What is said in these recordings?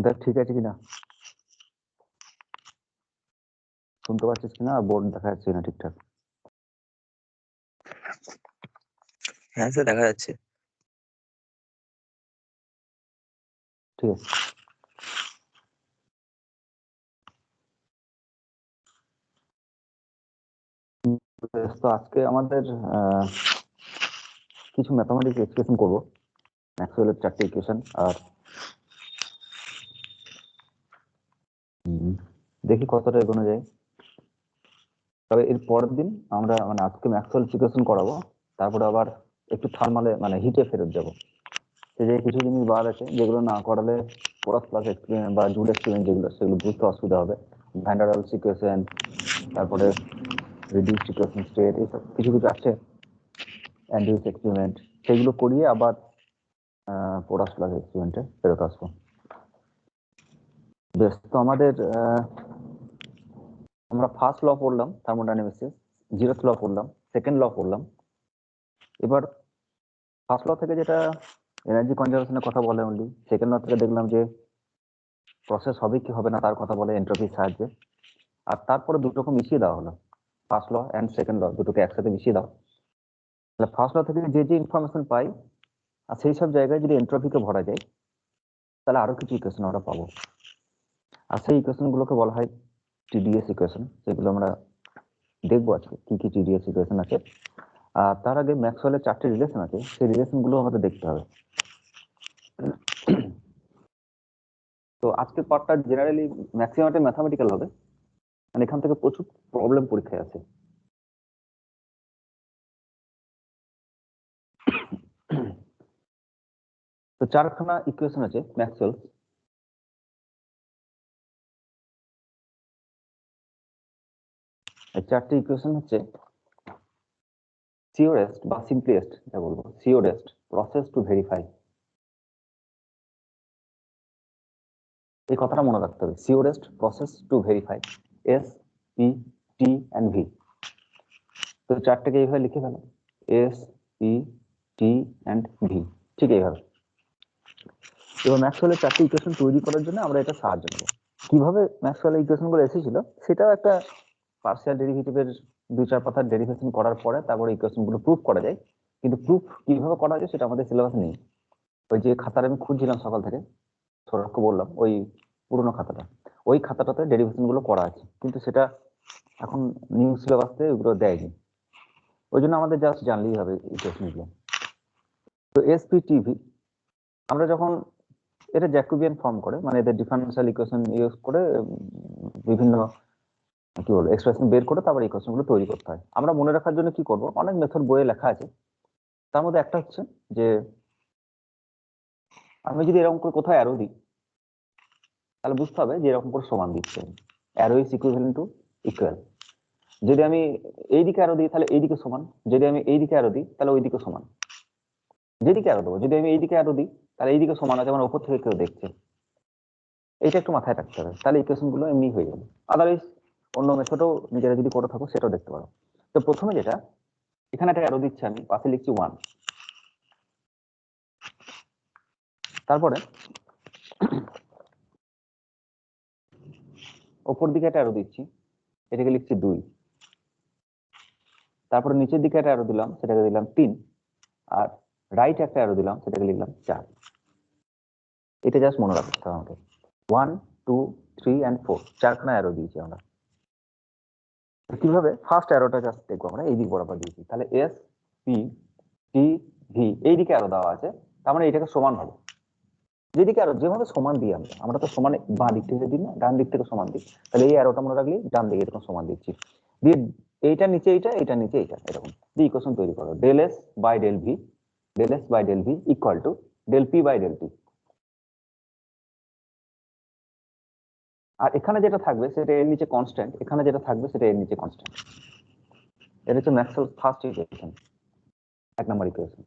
দেখ ঠিক আছে কিনা, শুনতে পাচ্ছিস কিনা, বোর্ড দেখা যাচ্ছে না ঠিকঠাক? হ্যাঁ স্যার দেখা যাচ্ছে। ঠিক আছে। তো আজকে আমাদের কিছু ম্যাথমেটিক্স এক্সপ্রেশন করবো, ম্যাক্সওয়েলের 4টে ইকুয়েশন, আর দেখি কতটা এগোনো যায়। তবে এর পরের দিন আমরা মানে আজকে ম্যাক্সওয়েল ইকুয়েশন করাবো, তারপরে আবার একটু থার্মালে মানে হিটে ফেরত যাবো। সে যে কিছু জিনিস বাদ আছে যেগুলো না করালে পোরাস প্লাস এক্সপেরিমেন্ট বা জুল এক্সপেরিমেন্ট যেগুলো, সেগুলো বুঝতে অসুবিধা হবে। ভ্যান ডার ওয়ালস ইকুয়েশন, তারপরে রিডিউসড ইকুয়েশন স্টেট, এইসব কিছু কিছু আছে, অ্যান্ড্রিউস এক্সপেরিমেন্ট, সেগুলো করিয়ে আবার পোরাস প্লাস এক্সপেরিমেন্টে ফেরত আসবো। বেশ, তো আমাদের আমরা ফার্স্ট ল পড়লাম থার্মোডাইনামিক্সে, জিরোথ ল পড়লাম, সেকেন্ড ল পড়লাম। এবার ফার্স্ট ল থেকে যেটা এনার্জি কনজারভেশনের কথা বলে অনলি, সেকেন্ড ল থেকে দেখলাম যে প্রসেস হবে কি হবে না তার কথা বলে এন্ট্রপির সাহায্যে। আর তারপরে দুটোকে মিশিয়ে দেওয়া হলো, first law and second law দুটোকে একসাথে মিশিয়ে দাও। তাহলে ফার্স্ট ল থেকে যে যে ইনফরমেশন পাই আর সেই সব জায়গায় যদি এন্ট্রপিকে ভরা যায়, তাহলে আরো কিছু ইকুয়েশন আমরা পাবো। আর সেই ইকুয়েশন গুলোকে বলা হয় টিডিএস ইকুয়েশন। সেগুলো আমরা দেখবো আজকে কি কি টিডিএস ইকুয়েশন আছে। আর তার আগে ম্যাক্সওয়েলের 4টে রিলেশন আছে, সেই রিলেশন গুলো আমাদের দেখতে হবে। তো আজকের পার্টটা জেনারেলি ম্যাক্সিমামটা ম্যাথমেটিক্যাল হবে, মানে এখান থেকে প্রচুর প্রবলেম পরীক্ষায় আছে। তো 4খানা ইকুয়েশন আছে ম্যাক্সওয়েল। এই 4টে ইকুয়েশন হচ্ছে সিওরেস্ট বা সিম্পলিয়েস্ট, যা বলবো সিওরেস্ট প্রসেস টু ভেরিফাই। এই কথাটা মনে রাখতে হবে, surest process to verify, S P T and V. তো 4টাকে এইভাবে লিখে ফেলো, S P T and V, ঠিক এইভাবে। এবার ম্যাক্সওয়েলের 4টে ইকুয়েশন তৈরি করার জন্য আমরা এটা সাহায্য নেব। কিভাবে ম্যাক্সওয়েলের ইকুয়েশন গুলো এসেছিল সেটাও একটা পার্সিয়াল ডেরিভেটিভের 2-4 পাতার ডেরিভেশন করার পরে তারপরে ইকুয়েশন গুলো প্রুফ করা যায়, কিন্তু প্রুফ কিভাবে করা যায় সেটা আমাদের সিলেবাসে নেই। ওই যে খাতাটা আমি খুঁজছিলাম সকাল থেকে, সৌরভকে বললাম ওই পুরোনো খাতাটা, ওই খাতাটাতে ডেরিভেশন গুলো করা আছে, কিন্তু সেটা এখন নিউ সিলেবাসে ওগুলো দেয়নি। ওই জন্য আমাদের জাস্ট জানলেই হবে ইকুয়েশন গুলো। তো এসপিটিভি আমরা যখন এটা জ্যাকোবিয়ান ফর্ম করে, মানে এদের ডিফারেন্সিয়াল ইকুয়েশন ইউজ করে বিভিন্ন কি বলবো এক্সপ্রেশন বের করে তারপর ইকুয়েশন গুলো তৈরি করতে হয়। আমরা মনে রাখার জন্য কি করব, অনেক মেথড বইয়ে লেখা আছে। তার মধ্যে একটা হচ্ছে যে আমি যদি এরকম করে কোথাও অ্যারো দিই, তাহলে বুঝতে হবে যে এরকম করে সমান দিচ্ছে, arrow is equivalent to equal. যদি আমি এইদিকে অ্যারো দিই তাহলে এইদিকে সমান, যদি আমি এইদিকে অ্যারো দিই তাহলে ওইদিকে সমান। যেদিকে অ্যারো দেবো, যদি আমি এইদিকে অ্যারো দিই তাহলে এইদিকে সমান আছে, আমার উপর থেকে কেউ দেখছে। এটা একটু মাথায় রাখতে হবে, তাহলে ইকুয়েশন গুলো এমনি হয়ে যাবে। আদারওয়াইজ অন্য মেথডও নিজেরা যদি করে থাকো সেটাও দেখতে পারো। তো প্রথমে যেটা, এখানে একটা অ্যারো দিচ্ছি, আমি পাশে লিখছি 1, তারপরে ওপর দিকে একটা অ্যারো দিচ্ছি, এটাকে লিখছি 2, তারপরে নিচের দিকে একটা অ্যারো দিলাম, সেটাকে দিলাম 3, আর রাইট একটা অ্যারো দিলাম, সেটাকে লিখলাম 4। এটা জাস্ট মনে রাখতে হবে আমাকে, 1 2 3 and 4, 4খানা অ্যারো দিয়েছি আমরা। কিভাবে ফার্স্ট অ্যারোটা জাস্ট দেখবো, আমরা এই দিক বরাবর দিয়েছি, তাহলে এস পি টি ভি এইদিকে অ্যারো দেওয়া আছে, তার মানে এটাকে সমান হবে। যেদিকে অ্যারো যেভাবে সমান দিই আমরা তো সমান বাঁ দিক থেকে দিই না, ডান দিক থেকে সমান দিই, তাহলে এই অ্যারোটা মনে রাখলে ডান দিকে এরকম সমান দিচ্ছি, দিয়ে এইটা নিচে এইটা, এটা নিচে এইটা, এরকম দিয়ে ইকুয়েশন তৈরি করো, del S by del V, del S by del V equal to del P by del T. আর এখানে যেটা থাকবে সেটা এর নিচে কনস্ট্যান্ট, এখানে যেটা থাকবে সেটা এর নিচে কনস্ট্যান্ট। এটা হচ্ছে Maxwell first equation, 1 number equation.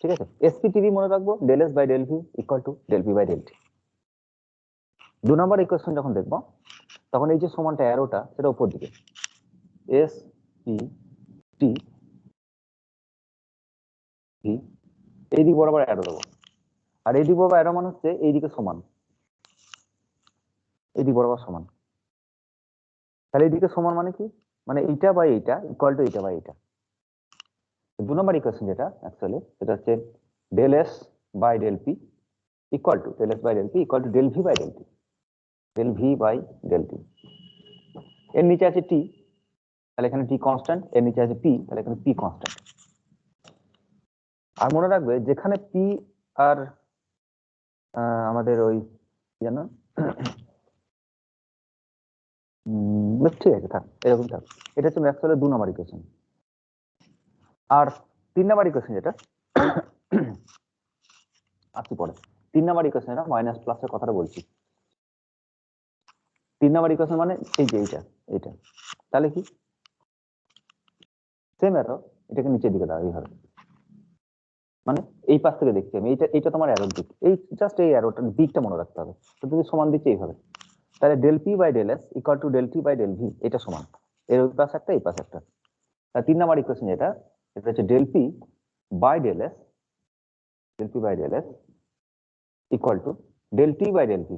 ঠিক আছে, এসপিটিভি মনে রাখবো, del S by del V equal to del P by del T. 2 number equation যখন দেখবো, তখন এই যে সমানটা অ্যারোটা সেটা উপর দিকে, এস পি টি ভি এই দিক বরাবর অ্যারো দেবো, আর এডি বরাবর অ্যারো মানে হচ্ছে এইদিকে সমান, এডি বরাবর সমান। তাহলে এইদিকে সমান মানে কি, মানে এইটা বাই এইটা ইকুয়াল টু এইটা বাই এইটা। 2 নম্বর ইকুয়েশন যেটা অ্যাকচুয়ালি সেটা হচ্ছে del S by del P equal to del S by del P equal to del V by del T, del V by del T. এর নিচে আছে টি, তাহলে এখানে টি কনস্ট্যান্ট, এর নিচে আছে পি, তাহলে এখানে পি কনস্ট্যান্ট। আর মনে রাখবে যেখানে পি আর আমাদের ওই কি জানো ঠিক আছে থাক, এরকম থাক। এটা হচ্ছে ম্যাক্সওয়েলের 2 নম্বর ইকুয়েশন। আর 3 নম্বর ইকুয়েশন যেটা আসছি পরে, 3 নম্বর ইকুয়েশন এটা মাইনাস প্লাসের কথাটা বলছি। 3 নম্বর ইকুয়েশন মানে এই যে এইটা, তাহলে কি সেম অ্যারো এটাকে নিচের দিকে দাও এইভাবে, মানে এই পাশ থেকে দেখছি আমি, এইটা তোমার অ্যারোর দিক, এই জাস্ট এই অ্যারোটার দিকটা মনে রাখতে হবে। তো তুমি সমান দিচ্ছি এইভাবে, তাহলে del P by del S equal to del T by del V, এটা সমান, এর ওই পাশে একটা এই পাশে একটা। তাহলে 3 নম্বর ইকুয়েশন এটা হচ্ছে del P by del S, del P by del S equal to del T by del V.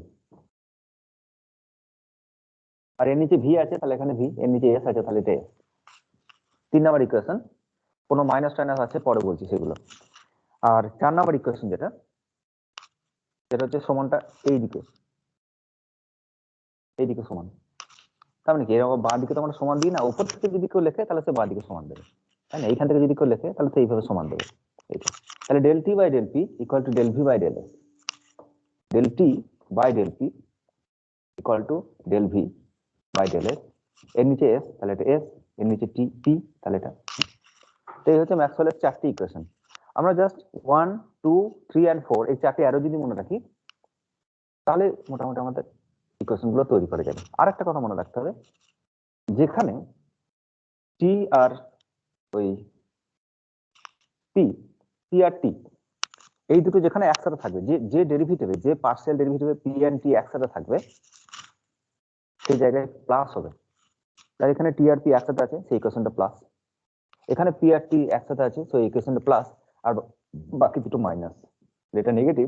আর এর নিচে ভি আছে তাহলে এখানে ভি, এর নিচে এস আছে তাহলে এটা এস। 3 নম্বর ইকুয়েশন, কোনো মাইনাস টাইনাস আছে পরে বলছি সেগুলো। আর 4 নম্বর ইকুয়েশন যেটা সেটা হচ্ছে সমানটা এইদিকে সমান। তার মানে কি এরকম বাঁ দিকে তো আমরা সমান দিই না, উপর থেকে যদি কেউ লেখে তাহলে সে বাঁ দিকে সমান দেবে, তাই না? এইখান থেকে যদি কেউ লেখে তাহলে সে এইভাবে সমান দেবে, এইটা। তাহলে del T by del P equal to del V by del S, del T by del P equal to del V by del S. এর নিচে এস তাহলে এটা এস, এর নিচে টি পি তাহলে এটা। তো এই হচ্ছে ম্যাক্সওয়েলের 4টি ইকুয়েশন। আমরা জাস্ট 1 2 3 and 4 এই 4টি অ্যারো যদি মনে রাখি তাহলে মোটামুটি আমাদের ইকুয়েশন গুলো তৈরি করা যাবে। আর একটা কথা মনে রাখতে হবে, যেখানে টি আর ওই পি, পি আর টি এই দুটো যেখানে একসাথে থাকবে, যে ডেরিভেটিভে, যে পার্শিয়াল ডেরিভেটিভে পি এন্ড টি একসাথে থাকবে সেই জায়গায় প্লাস হবে। তাই এখানে টি আর পি একসাথে আছে সেই ইকুয়েশনটা প্লাস, এখানে পি আর টি একসাথে আছে সেই ইকুয়েশনটা প্লাস, আর বাকি দুটো মাইনাস। এটা নেগেটিভ,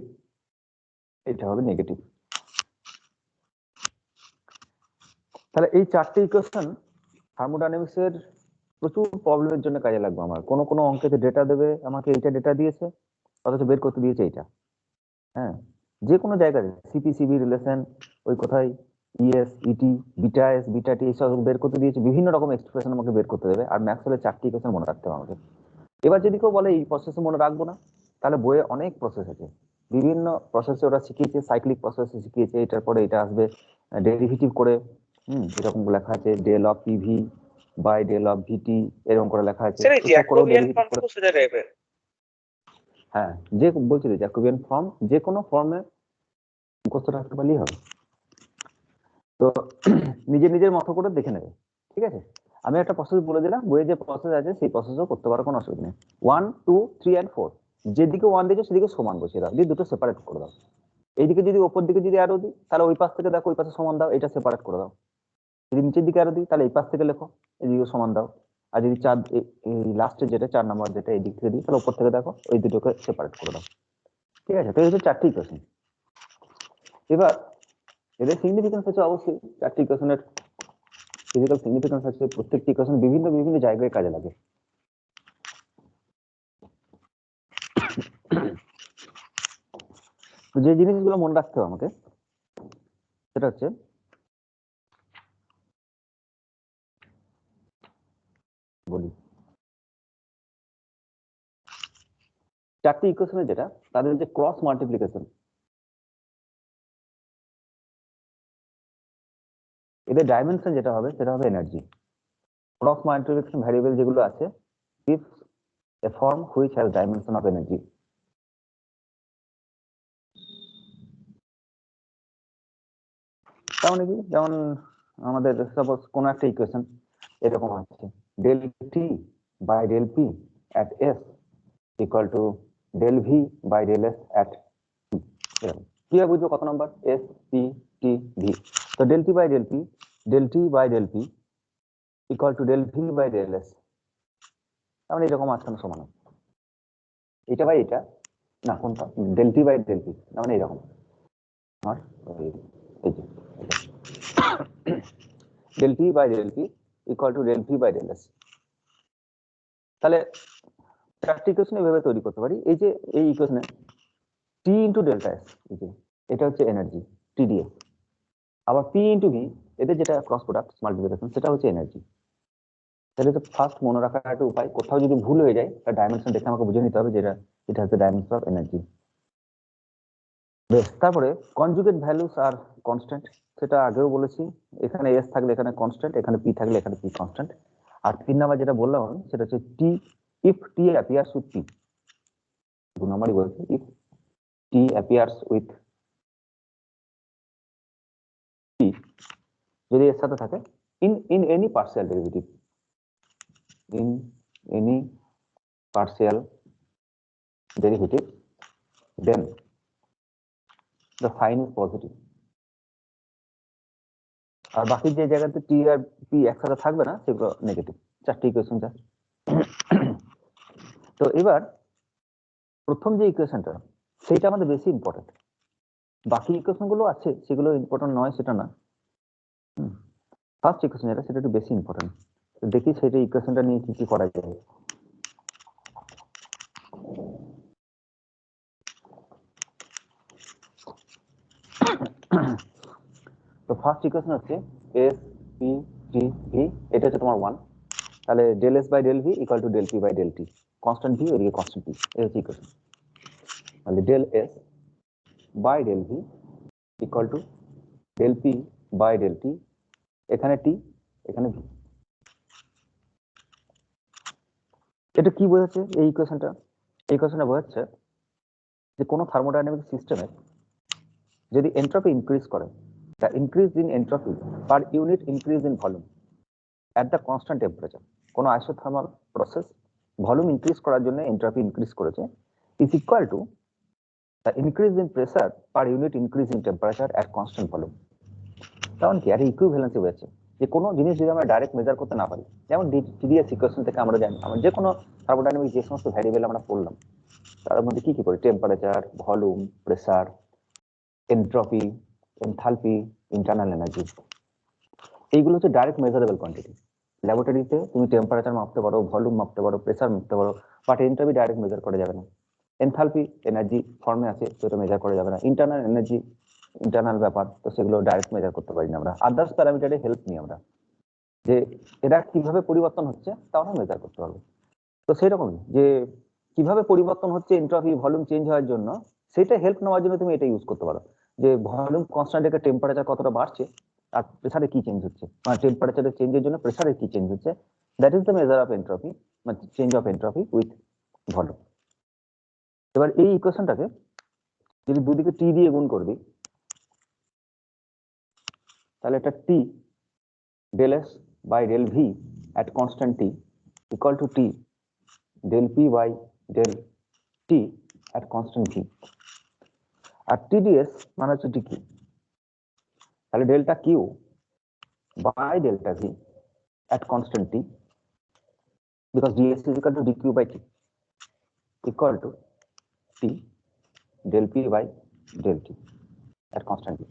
এটা হবে নেগেটিভ। তাহলে এই 4টি ইকুয়েশন থার্মোডাইনামিক্স এর প্রচুর প্রবলেমের জন্য কাজে লাগবে। আমার কোনো অঙ্কেতে ডেটা দেবে, আমাকে এইটা ডেটা দিয়েছে অথচ বের করতে দিয়েছে এইটা, হ্যাঁ, যে কোনো জায়গায় সিপিসিবি রিলেশন, ওই কোথায় ইএস ইটি বিটা এস বিটা টি এইসব বের করতে দিয়েছে, বিভিন্ন রকম এক্সপ্রেশন আমাকে বের করতে দেবে, আর ম্যাক্সওয়েলের 4টি ইকুয়েশন মনে রাখতে হবে আমাকে। এবার যদি কেউ বলে এই প্রসেস মনে রাখবো না, তাহলে বইয়ে অনেক প্রসেস আছে, বিভিন্ন প্রসেসে ওরা শিখিয়েছে, সাইক্লিক প্রসেসে শিখিয়েছে, এটার পরে এটা আসবে ডেরিভেটিভ করে, এরকম লেখা আছে del of PV by del of VT, এরকম করে লেখা আছে। হ্যাঁ, যে বলছি জ্যাকোবিয়ান ফর্ম যে কোনো ফর্মে মুখস্থ রাখতে পারলেই হবে। তো নিজের মতো করে দেখে নেবে, ঠিক আছে? আমি একটা প্রসেস বলে দিলাম, বইয়ে যে প্রসেস আছে সেই প্রসেসও করতে পারো, কোনো অসুবিধা নেই। 1 2 3 and 4 যেদিকে 1 দিয়েছো সেদিকে সমান বসিয়ে দাও, দিয়ে দুটো সেপারেট করে দাও। এইদিকে যদি ওপর দিকে যদি আরো দিই তাহলে ওই পাশ থেকে দেখো ওই পাশে সমান দাও, এটা সেপারেট করে দাও। যদি নিচের দিকে আরো দিই তাহলে এই পাশ থেকে লেখো, এদিকে সমান দাও। আর যদি লাস্টের যেটা 4 নম্বর যেটা এই দিক থেকে দিই তাহলে উপর থেকে দেখো ওই দুটোকে সেপারেট করে দাও, ঠিক আছে? তো এই হচ্ছে 4টি ইকুয়েশন। এবার এদের সিগনিফিকেন্স হচ্ছে অবশ্যই 4টি ইকুয়েশনের ফিজিক্যাল সিগনিফিকেন্স আছে, প্রত্যেকটি ইকুয়েশন বিভিন্ন বিভিন্ন জায়গায় কাজে লাগে। যে জিনিসগুলো মনে রাখতে হবে আমাকে সেটা হচ্ছে বলি, 4টি ইকুয়েশনের যেটা তাদের যে ক্রস মাল্টিপ্লিকেশন, এদের ডাইমেনশন যেটা হবে সেটা হবে এনার্জি। ক্রস মাল্টিপ্লিকেশন ভ্যারিয়েবল যেগুলো আছে gives a form which has dimension of energy. তার মানে কি, যেমন আমাদের সাপোজ কোন একটা ইকুয়েশন এরকম আছে del T by del P at s equal to del v by del s at t, কিভাবে বুঝবো কত number? s p t v। তো del t by del p, del t by del p equal to del v by del s, তার মানে এরকম মাঝখানে সমান, এটা বাই এটা না কোনটা del T by del P, না মানে এরকম আর এই যে del T by del P equal to del P by del S. তাহলে চারটি ইকুয়েশন এভাবে তৈরি করতে পারি। এই যে এই ইকুয়েশনে টি ইন্টু ডেল্টা এস, এই যে এটা হচ্ছে এনার্জি টিডিএস, আবার পি ইন্টু ভি এদের যেটা ক্রস প্রোডাক্ট মাল্টিপ্লিকেশন সেটা হচ্ছে এনার্জি। তাহলে তো ফার্স্ট মনে রাখার একটা উপায়, কোথাও যদি ভুল হয়ে যায় তার ডাইমেনশন দেখে আমাকে বুঝে নিতে হবে যেটা এটা হচ্ছে ডাইমেনশন অফ এনার্জি। বেশ, তারপরে কনজুগেট ভ্যালুস আর কনস্ট্যান্ট, সেটা আগেও বলেছি। এখানে এস থাকলে এখানে কনস্ট্যান্ট, এখানে পি থাকলে এখানে পি কনস্ট্যান্ট। আর 3 নাম্বার যেটা বললাম আমি সেটা হচ্ছে T if T appears with P. 2 নাম্বারই বলছে if T appears with P, যদি এর সাথে থাকে in any partial derivative, in any partial derivative, then the sign is positive. আর বাকি যে জায়গাতে টি আর পি একসাথে থাকবে না সেগুলো নেগেটিভ। চারটি ইকুয়েশন যা। তো এবার প্রথম যে ইকুয়েশনটা সেটা আমাদের বেশি ইম্পর্টেন্ট, বাকি ইকুয়েশন গুলো আছে সেগুলো ইম্পর্টেন্ট নয় সেটা না। ফার্স্ট ইকুয়েশন যেটা সেটা একটু বেশি ইম্পর্টেন্ট। দেখি সেটা ইকুয়েশনটা নিয়ে কি কি করা যায়। তো ফার্স্ট ইকুয়েশন হচ্ছে এস পি টি ভি, এটা হচ্ছে তোমার 1। তাহলে del S by del V equal to del P by del T, constant V ওইদিকে কনস্ট্যান্ট টি, এই হচ্ছে ইকুয়েশন। তাহলে del S by del V equal to del P by del T, এখানে T এখানে ভি। এটা কি বোঝাচ্ছে এই ইকুয়েশনটা? এই ইকুয়েশনটা বোঝাচ্ছে যে কোনো থার্মোডাইনামিক সিস্টেমে যদি এন্ট্রপি ইনক্রিজ করে, the increase in entropy per unit increase in volume at the constant temperature, কোনো আইসোথার্মাল প্রসেস ভলিউম ইনক্রিজ করার জন্য এন্ট্রপি ইনক্রিজ করেছে is equal to the increase in pressure per unit increase in temperature at constant volume। কারণ কি, আর equivalency হয়েছে যে কোনো জিনিস যদি আমরা ডাইরেক্ট মেজার করতে না পারি, যেমন টিডিএস ইকুয়েশন থেকে আমরা জানি আমরা যে কোনো থার্মোডাইনামিক যে সমস্ত ভ্যারিয়েবল আমরা পড়লাম তার মধ্যে কি কি করি, temperature, volume, pressure, entropy, enthalpy, internal energy, এইগুলো হচ্ছে ডাইরেক্ট মেজারেবল কোয়ান্টিটি। ল্যাবরেটরিতে তুমি টেম্পারেচার মাপতে পারো, ভলিউম মাপতে পারো, প্রেসার মাপতে পারো, বাট এন্ট্রপি ডাইরেক্ট মেজার করা যাবে না। এনথালপি এনার্জি ফর্মে আছে, সেটা মেজার করা যাবে না। ইন্টারনাল এনার্জি ইন্টারনাল ব্যাপার, তো সেগুলো ডাইরেক্ট মেজার করতে পারি না আমরা। আদার্স প্যারামিটারে হেল্প নিই আমরা, যে এরা কিভাবে পরিবর্তন হচ্ছে তাও আমরা মেজার করতে পারবো। তো সেরকমই যে কিভাবে পরিবর্তন হচ্ছে এন্ট্রপি ভলিউম চেঞ্জ হওয়ার জন্য, সেটা হেল্প নেওয়ার জন্য তুমি এটা ইউজ করতে পারো। যে ভলিউম কনস্ট্যান্ট রেখে টেম্পারেচার কতটা বাড়ছে আর প্রেসারে কি চেঞ্জ হচ্ছে, মানে টেম্পারেচারের চেঞ্জের জন্য প্রেসারে কি চেঞ্জ হচ্ছে, that is the measure of entropy, মানে change of entropy with volume. এবার এই ইকুয়েশনটাকে যদি দুদিকে টি দিয়ে গুণ করবি, তাহলে এটা T del S by del V at constant T equal to T del P by del T at constant V. আর টিডিএস মানে হচ্ছে ডিকিউ, তাহলে delta Q by delta V at constant t, because ds is equal to dq by t equal to t del p by del t at constant t।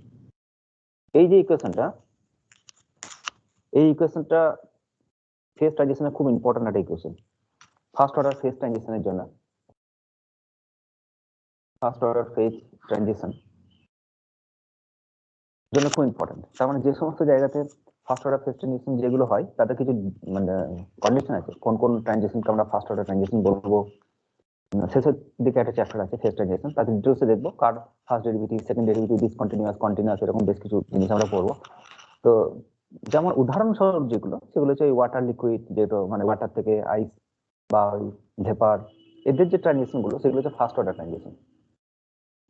এই যে ইকুয়েশনটা, এই ইকুয়েশনটা phase ট্রানজিশনে খুব important একটা equation. First order phase ট্রানজিশনের জন্য, first order phase transition জন্য খুব important. তার মানে যে সমস্ত জায়গাতে ফার্স্ট অর্ডার ফেজ ট্রানজিশন যেগুলো হয় তাদের কিছু মানে কন্ডিশন আছে, কোন কোন ট্রানজিশনকে আমরা ফার্স্ট অর্ডার ট্রানজিশন বলবো। শেষের দিকে একটা চ্যাপ্টার আছে ফেজ ট্রানজিশন, তাতে ডিটেইলসে দেখবো কার first derivative, second derivative, discontinuous, continuous, এরকম বেশ কিছু জিনিস আমরা পড়বো। তো যেমন উদাহরণস্বরূপ যেগুলো, সেগুলো হচ্ছে ওয়াটার লিকুইড, যেটা মানে ওয়াটার থেকে আইস বা ভেপার, এদের যে ট্রানজিশন গুলো সেগুলো হচ্ছে ফার্স্ট অর্ডার ট্রানজিশন।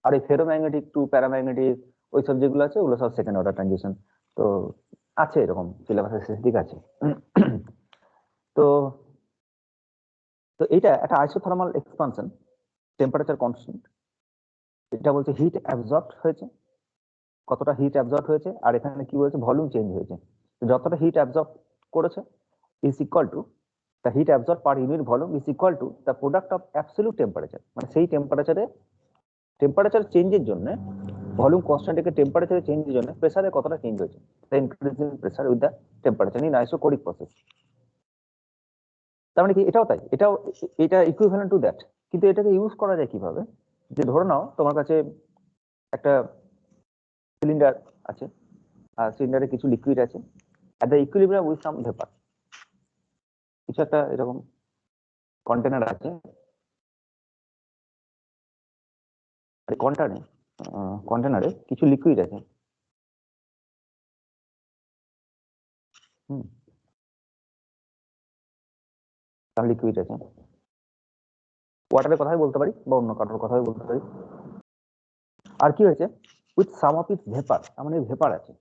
আর এই ফেরোম্যাগনেটিক টু প্যারাম্যাগনেটিক ওইসব যেগুলো আছে ওগুলো সব সেকেন্ড অর্ডার ট্রানজিশন। তো আছে এরকম সিলেবাসের শেষ দিক আছে। তো তো এটা একটা আইসোথার্মাল এক্সপানশন, টেম্পারেচার কনস্ট্যান্ট, এটা বলছে হিট অ্যাবজর্ব হয়েছে, কতটা হিট অ্যাবজর্ব হয়েছে, আর এখানে কি বলেছে ভলিউম চেঞ্জ হয়েছে। যতটা হিট অ্যাবজর্ব করেছে is equal to the heat absorb per unit volume is equal to the product of absolute temperature, মানে সেই টেম্পারেচারে টেম্পারেচার চেঞ্জের জন্য ভলিউম কনস্ট্যান্ট থেকে টেম্পারেচার চেঞ্জের জন্য প্রেসারে কতটা চেঞ্জ হয়েছে, the increase in pressure with the temperature in isochoric process. তার মানে কি এটাও তাই, এটা ইকুইভ্যালেন্ট টু দ্যাট। কিন্তু এটাকে ইউজ করা যায় কিভাবে, যে ধরে নাও তোমার কাছে একটা সিলিন্ডার আছে, আর সিলিন্ডারে কিছু লিকুইড আছে, at the equilibrium with some vapor, কিছু একটা এরকম কন্টেনার আছে, কন্টেনারে কিছু লিকুইড আছে, লিকুইড আছে, ওয়াটারের কথাই বলতে পারি বা অন্য কারোর কথাই বলতে পারি। আর কি হয়েছে, with some of its vapour, তার মানে ভেপার আছে,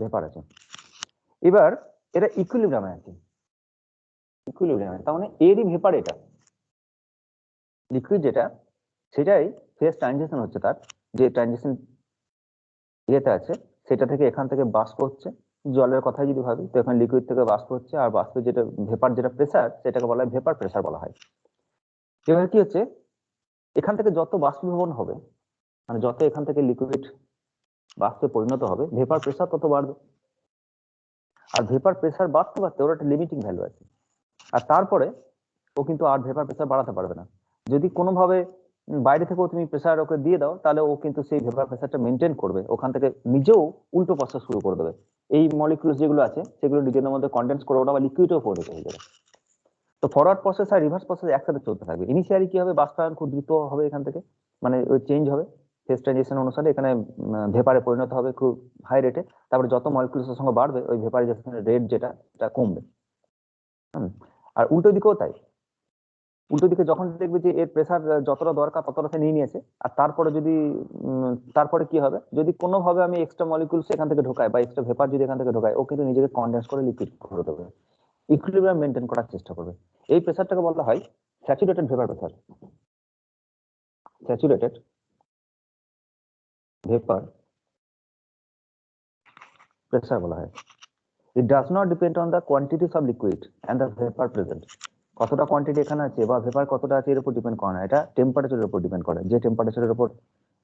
ভেপার আছে। এবার এটা ইকুইলিব্রিয়ামে আছে, ইকুইলিব্রিয়ামে, তার মানে এরই ভেপার এটা, লিকুইড যেটা সেটাই ফেজ ট্রানজিশন হচ্ছে, তার যে ট্রানজিশন ইয়েতে আছে সেটা থেকে এখান থেকে বাষ্প হচ্ছে। জলের কথাই যদি ভাবি তো এখানে লিকুইড থেকে বাষ্প হচ্ছে, আর বাষ্পের যেটা ভেপার, যেটা প্রেসার, সেটাকে বলা হয় ভেপার প্রেসার বলা হয়। এবার কি হচ্ছে, এখান থেকে যত বাষ্পীভবন হবে, মানে যত এখান থেকে লিকুইড বাষ্পে পরিণত হবে, ভেপার প্রেসার তত বাড়বে। আর ভেপার প্রেসার বাড়তে বাড়তে ওর একটা লিমিটিং ভ্যালু আছে, আর তারপরে ও কিন্তু আর ভেপার প্রেসার বাড়াতে পারবে না। যদি কোনোভাবে বাইরে থেকেও তুমি প্রেসার ওকে দিয়ে দাও, তাহলে ও কিন্তু সেই ভেপার প্রেসারটা মেনটেন করবে, ওখান থেকে নিজেও উল্টো প্রসেস শুরু করে দেবে। এই মলিকিউলস যেগুলো আছে সেগুলো নিজেদের মধ্যে কন্ডেন্স করে ওটা আবার লিকুইডেও পরিণত হয়ে যাবে। তো ফরওয়ার্ড প্রসেস আর রিভার্স প্রসেস একসাথে চলতে থাকবে। ইনিশিয়ালি কি হবে, বাষ্পায়ন খুব দ্রুত হবে এখান থেকে, মানে ওই চেঞ্জ হবে ফেজ ট্রানজিশন অনুসারে, এখানে ভেপারে পরিণত হবে খুব হাই রেটে। তারপরে যত মলিকিউলসের সঙ্গে বাড়বে ওই ভেপারাইজেশনের রেট যেটা কমবে। আর উল্টো দিকেও তাই, উল্টো দিকে যখন দেখবে যে এর প্রেসার যতটা দরকার ততটা নিয়ে নিয়েছে, আর তারপরে যদি তারপরে কি হবে, যদি কোনোভাবে আমি এক্সট্রা মলিকিউলস এখান থেকে ঢোকাই বা এক্সট্রা ভেপার যদি এখান থেকে ঢোকাই, ও কিন্তু নিজেকে কনডেন্স করে লিকুইড করে দেবে, ইকুইলিব্রিয়াম মেনটেন করার চেষ্টা করবে। এই প্রেসারটাকে বলা হয় saturated vapour pressure, saturated vapour pressure বলা হয়। It does not depend on the quantities of liquid and the vapour present. কতটা কোয়ান্টিটি এখানে আছে বা ভেপার কতটা আছে এর উপর ডিপেন্ড করে না, এটা টেম্পারেচারের উপর ডিপেন্ড করে। যে টেম্পারেচারের উপর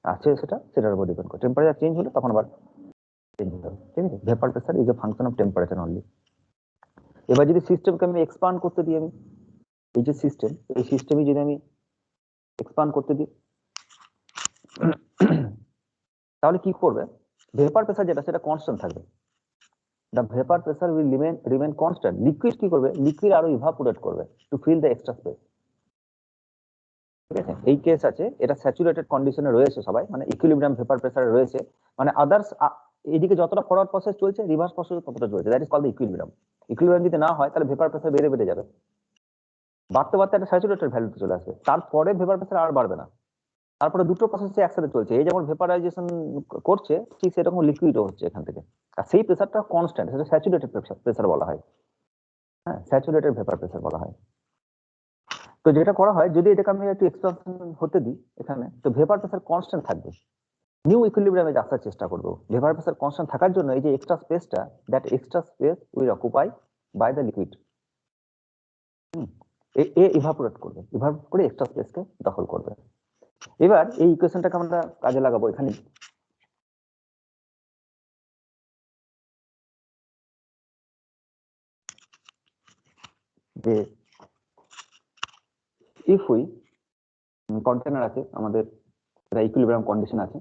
আছে সেটার উপর ডিপেন্ড করে। টেম্পারেচার চেঞ্জ হলে তখন আবার চেঞ্জ হবে, ঠিক আছে। Vapour pressure is a function of temperature only. এবার যদি সিস্টেমকে আমি এক্সপান্ড করতে দিই, আমি এই যে সিস্টেম, এই সিস্টেমে যদি আমি এক্সপান্ড করতে দিই, তাহলে কি করবে, ভেপার প্রেসার যেটা সেটা কনস্ট্যান্ট থাকবে, the vapor pressure will remain constant. Liquid কি করবে, লিকুইড আরো ইভাপোরেট করবে to fill the extra space, ঠিক আছে। এই কেস আছে, এটা স্যাচুরেটেড কন্ডিশনে রয়েছে সবাই, মানে ইকুইলিব্রিয়াম ভেপার প্রেসারে রয়েছে, মানে আদার্স এদিকে যতটা ফরওয়ার্ড প্রসেস চলছে রিভার্স প্রসেস ততটা চলছে, that is called equilibrium. Equilibrium যদি না হয় তাহলে ভেপার প্রেসার বেড়ে বেড়ে যাবে, বাড়তে বাড়তে একটা স্যাচুরেটেড ভ্যালুতে চলে আসবে, তারপরে ভেপার প্রেসার আর বাড়বে না। তারপরে দুটো প্রসেস একসাথে চলছে, এই যেমন ভেপারাইজেশন করছে ঠিক সেরকম লিকুইডও হচ্ছে এখান থেকে, আর সেই প্রেসারটা কনস্ট্যান্ট, সেটা স্যাচুরেটেড প্রেসার বলা হয়। হ্যাঁ, স্যাচুরেটেড ভেপার প্রেসার বলা হয়। তো যেটা করা হয়, যদি এটাকে আমি একটু এক্সপানশন হতে দিই এখানে, তো ভেপার প্রেসার কনস্ট্যান্ট থাকবে, নিউ ইকুইলিব্রিয়ামে আসার চেষ্টা করবো। ভেপার প্রেসার কনস্ট্যান্ট থাকার জন্য এই যে এক্সট্রা স্পেসটা, that extra space will occupy by the liquid, এ ইভাপোরেট করবে, ইভাপোরেট করে এক্সট্রা স্পেসকে দখল করবে। এবার এই ইকুয়েশনটাকে আমরা কাজে লাগাবো এখানে। যে ইফ উই কন্টেনার আছে আমাদের, এটা ইকুইলিব্রিয়াম কন্ডিশন আছে,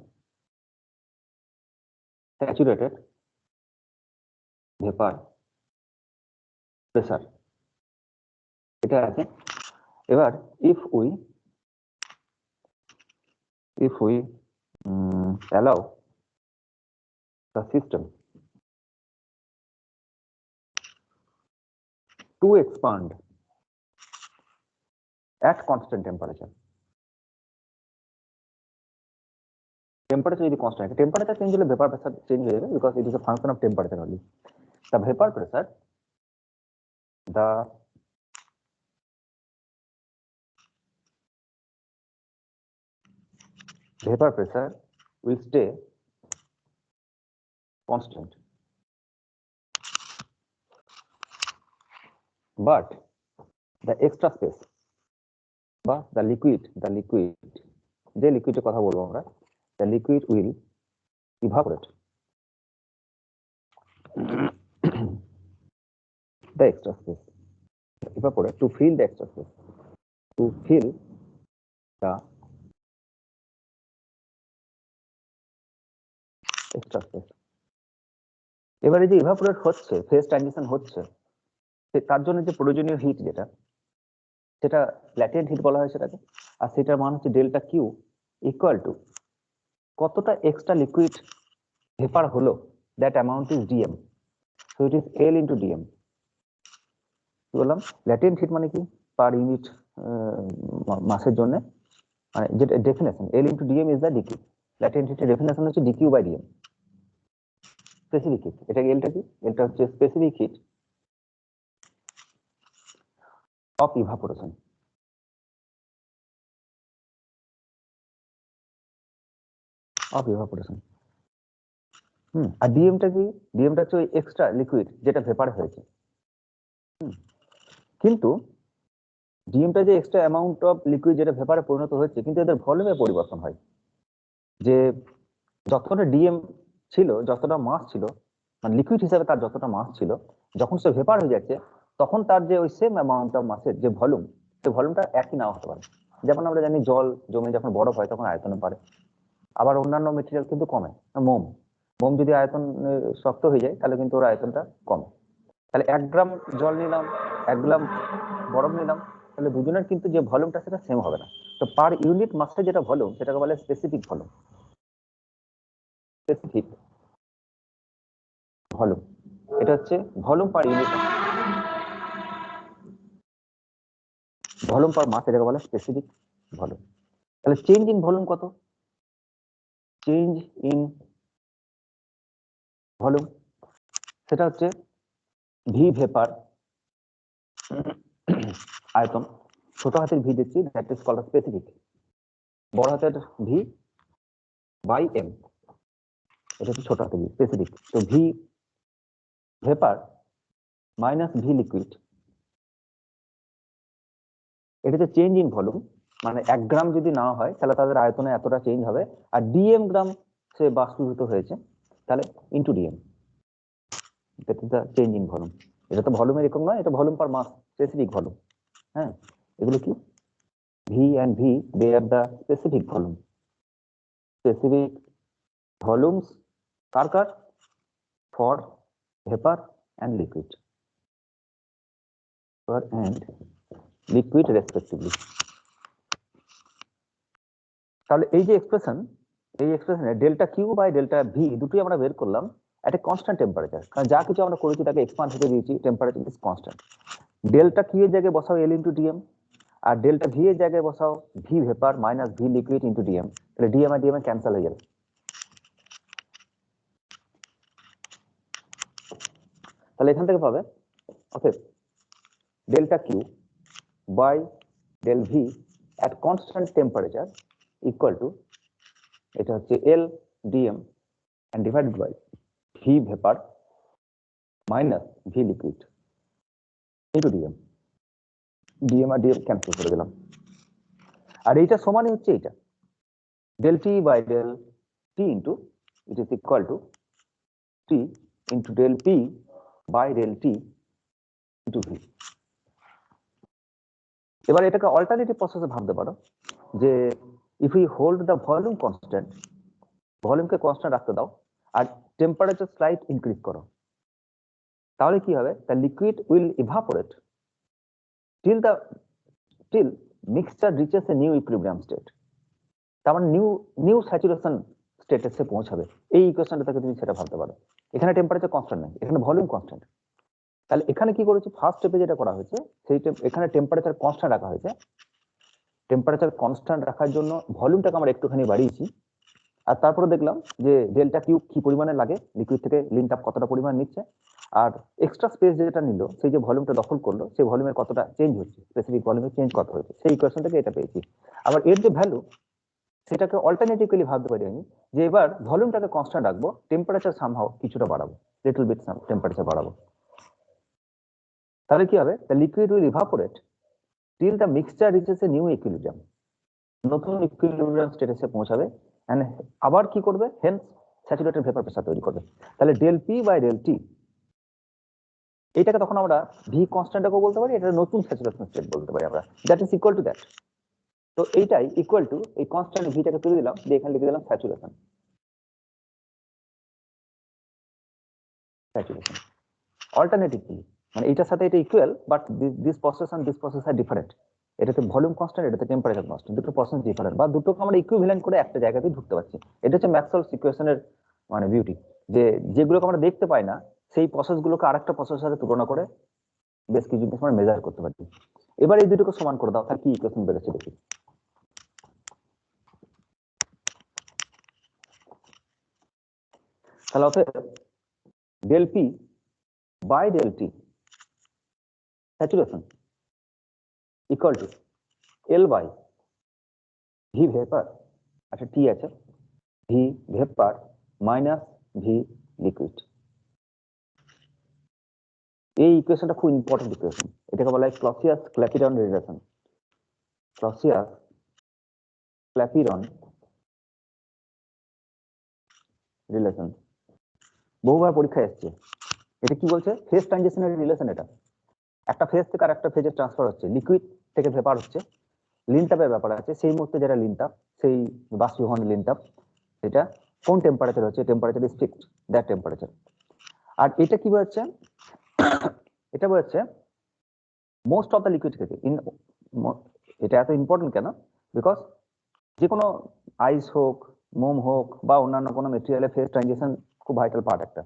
স্যাচুরেটেড ভেপার প্রেসার এটা আছে। এবার if we allow the system to expand at constant temperature, temperature যদি constant, temperature change হলে vapor pressure change হয়ে যাবে, because it is a function of temperature only. The vapor pressure will stay constant, but the extra space বা the liquid যে লিকুইডের কথা বলবো আমরা, the liquid will evaporate the extra space, evaporate to fill the extra space, to fill the extra space. এবারে যে evaporate হচ্ছে, phase transition হচ্ছে, তার জন্য যে প্রয়োজনীয় হিট যেটা, সেটা ল্যাটেন্ট হিট বলা হয় সেটাকে, আর সেটার মান হচ্ছে ডেল্টা কিউ ইকুয়াল টু কতটা এক্সট্রা লিকুইড ভেপার হলো, that amount is DM, so it is L into DM. কি বললাম? ল্যাটেন্ট হিট মানে কি? পার ইউনিট মাসের জন্য, মানে যেটা definition, L into dM is the dQ. Latent হিটের ডেফিনেশন হচ্ছে dQ by dM. Specific heat, এটা এলটা কি? এলটা হচ্ছে specific heat of evaporation. Of evaporation. আর ডিএমটা কি? ডিএমটা হচ্ছে ওই এক্সট্রা লিকুইড যেটা ভেপার হয়েছে। কিন্তু ডিএমটা যে এক্সট্রা অ্যামাউন্ট অফ লিকুইড যেটা ভেপারে পরিণত হচ্ছে, কিন্তু এদের ভলিউমে পরিবর্তন হয়। যে যতটা ডিএম ছিল, যতটা মাস ছিল, মানে লিকুইড হিসাবে তার যতটা মাস ছিল, যখন সে ভেপার হয়ে যাচ্ছে তখন তার যে ওই সেম অ্যামাউন্ট অফ মাসের যে ভলিউম, সেই ভলিউমটা একই নাও হতে পারে। যেমন আমরা জানি জল জমে যখন বরফ হয় তখন আয়তনে পারে, আবার অন্যান্য মেটেরিয়াল কিন্তু কমে। মোম যদি আয়তন শক্ত হয়ে যায় তাহলে কিন্তু ওর আয়তনটা কমে। তাহলে 1 গ্রাম জল নিলাম, 1 গ্রাম বরফ নিলাম, তাহলে দুজনের কিন্তু যে ভলিউমটা সেটা সেম হবে না। তো পার ইউনিট মাসে যেটা ভলিউম সেটাকে বলে স্পেসিফিক ভলিউম। স্পেসিফিক ভলিউম, এটা হচ্ছে volume per unit, volume per মাস, এটাকে বলে স্পেসিফিক ভলিউম। তাহলে চেঞ্জ ইন ভলিউম কত? চেঞ্জ ইন ভলিউম সেটা হচ্ছে ভি ভেপার আয়তন, ছোট হাতের ভি দিচ্ছি, দ্যাট ইজ কল্ড স্পেসিফিক, বড় হাতের ভি বাই এম, এটা হচ্ছে ছোট হাতের ভি স্পেসিফিক। তো V vapour minus V liquid, এটা হচ্ছে চেঞ্জ ইন ভলিউম। মানে 1 গ্রাম যদি না হয় তাহলে তাদের আয়তনে এতটা চেঞ্জ হবে, আর ডিএম গ্রাম সে বাষ্পীভূত হয়েছে তাহলে into DM, that is the change in volume. এটা তো ভলিউমের এরকম নয়, এটা volume per mass, specific volume. হ্যাঁ, এগুলো কি? V and V, they are the specific volume. Specific volumes কার কার? For vapour and liquid, vapour and liquid respectively. তাহলে এই যে এক্সপ্রেশন, এই এক্সপ্রেশনে delta Q by delta V দুটোই আমরা বের করলাম একটা কনস্ট্যান্ট টেম্পারেচার, কারণ যা কিছু আমরা করেছি তাকে এক্সপান্ড হতে দিয়েছি, temperature is constant. Delta Q এর জায়গায় বসাও এল ইন্টু ডিএম, আর ডেল্টা ভি এর জায়গায় বসাও V vapour minus V liquid into dM, তাহলে ডিএম আর ডিএম ক্যান্সেল হয়ে যাবে। তাহলে এখান থেকে পাবে okay delta Q by del V at constant temperature equal to, এটা হচ্ছে L dM and divided by V vapour minus V liquid into dM. DM আর ডিএম ক্যান্সেল করে দিলাম, আর এইটা সমানই হচ্ছে এইটা del T by del T into it is equal to T into del P by del T into V. এবার এটাকে alternative প্রসেসে ভাবতে পারো যে if you hold the volume constant, ভলিউমকে কনস্ট্যান্ট রাখতে দাও আর টেম্পারেচার স্লাইট ইনক্রিজ করো, তাহলে কি হবে? The liquid will evaporate till mixture reaches a new equilibrium state, তার মানে নিউ স্যাচুরেশন স্টেটে সে পৌঁছাবে। এই ইকুয়েশনটা থেকে তুমি সেটা ভাবতে পারো। এখানে টেম্পারেচার কনস্ট্যান্ট নেই, এখানে ভলিউম কনস্ট্যান্ট। তাহলে এখানে কি করেছি? ফার্স্ট স্টেপে যেটা করা হয়েছে সেই এখানে টেম্পারেচার কনস্ট্যান্ট রাখা হয়েছে। টেম্পারেচার কনস্ট্যান্ট রাখার জন্য ভলিউমটাকে আমরা একটুখানি বাড়িয়েছি, আর তারপরে দেখলাম যে ডেল্টা কিউ কি পরিমাণে লাগে, লিকুইড থেকে লিন টাপ কতটা পরিমাণ নিচ্ছে, আর এক্সট্রা স্পেস যেটা নিল সেই যে ভলিউমটা দখল করলো সেই ভলিউমের কতটা চেঞ্জ হচ্ছে, স্পেসিফিক ভলিউমের চেঞ্জ কত হয়েছে, সেই ইকুয়েশন থেকে এটা পেয়েছি। আবার এর যে ভ্যালু সেটাকে অল্টারনেটিভলি ভাবতে পারি আমি যে এবার ভলিউমটাকে কনস্ট্যান্ট রাখবো, টেম্পারেচার সামহাও কিছুটা বাড়াবো, লিটল বিট টেম্পারেচার বাড়াবো। তাহলে কি হবে? The liquid will evaporate till the mixture reaches a new equilibrium, নতুন ইকুইলিব্রিয়াম স্টেটাসে পৌঁছাবে এন্ড আবার কি করবে, হেন্স স্যাচুরেটেড ভেপার প্রেসার তৈরি করবে। তাহলে del P by del T, এটাকে তখন আমরা ভি কনস্ট্যান্টটাকে বলতে পারি, এটা নতুন স্যাচুরেশন স্টেট বলতে পারি আমরা, that is equal to that. তো এইটাই ইকুয়াল টু এই কনস্ট্যান্ট ভিটাকে তুলে দিলাম, দিয়ে এখানে লিখে দিলাম স্যাচুরেশন। স্যাচুরেশন অল্টারনেটিভলি মানে এটার সাথে এটা equal, but this process and this process are different. এটাতে ভলিউম কনস্ট্যান্ট, এটাতে টেম্পারেচার কনস্ট্যান্ট, দুটো প্রসেস ডিফারেন্ট, বা দুটোকে আমরা ইকুইভ্যালেন্ট করে একটা জায়গাতেই ঢুকতে পারছি। এটা হচ্ছে ম্যাক্সওয়েলস ইকুয়েশনের মানে বিউটি, যে যেগুলোকে আমরা দেখতে পাই না সেই প্রসেসগুলোকে আরেকটা প্রসেসের সাথে তুলনা করে বেশ কিছু জিনিস আমরা মেজার করতে পারি। এবার এই দুটোকে সমান করে দাও, তার কি ইকুয়েশন বেরোচ্ছে দেখি। তাহলে অতএব del P by del T saturation equal to L by V vapour, আচ্ছা টি আছে, V vapour minus V liquid. এই ইকুয়েশনটা খুব ইম্পর্টেন্ট ইকুয়েশন, এটাকে বলা হয় Clausius Clapeyron relation. Clausius Clapeyron relation বহুবার পরীক্ষায় এসছে। এটা কি বলছে, ফেজ ট্রানজিশনের রিলেশন। এটা একটা ফেজ থেকে আর একটা ফেজে ট্রান্সফার হচ্ছে, লিকুইড থেকে ভেপার হচ্ছে, লিনটাপের ব্যাপার আছে। সেই মুহূর্তে যেটা লিনটাপ, সেই বাষ্পীভবন লিনটাপ, এটা কোন টেম্পারেচার হচ্ছে, temperature is fixed, that temperature. আর এটা কি বলছে, এটা বলছে মোস্ট অফ দ্য লিকুইড থেকে এটা এত ইম্পর্টেন্ট কেন, বিকজ যে কোনো আইস হোক, মোম হোক, বা অন্যান্য কোনো মেটেরিয়ালের ফেজ ট্রানজিশন খুব ভাইটাল পার্ট একটা।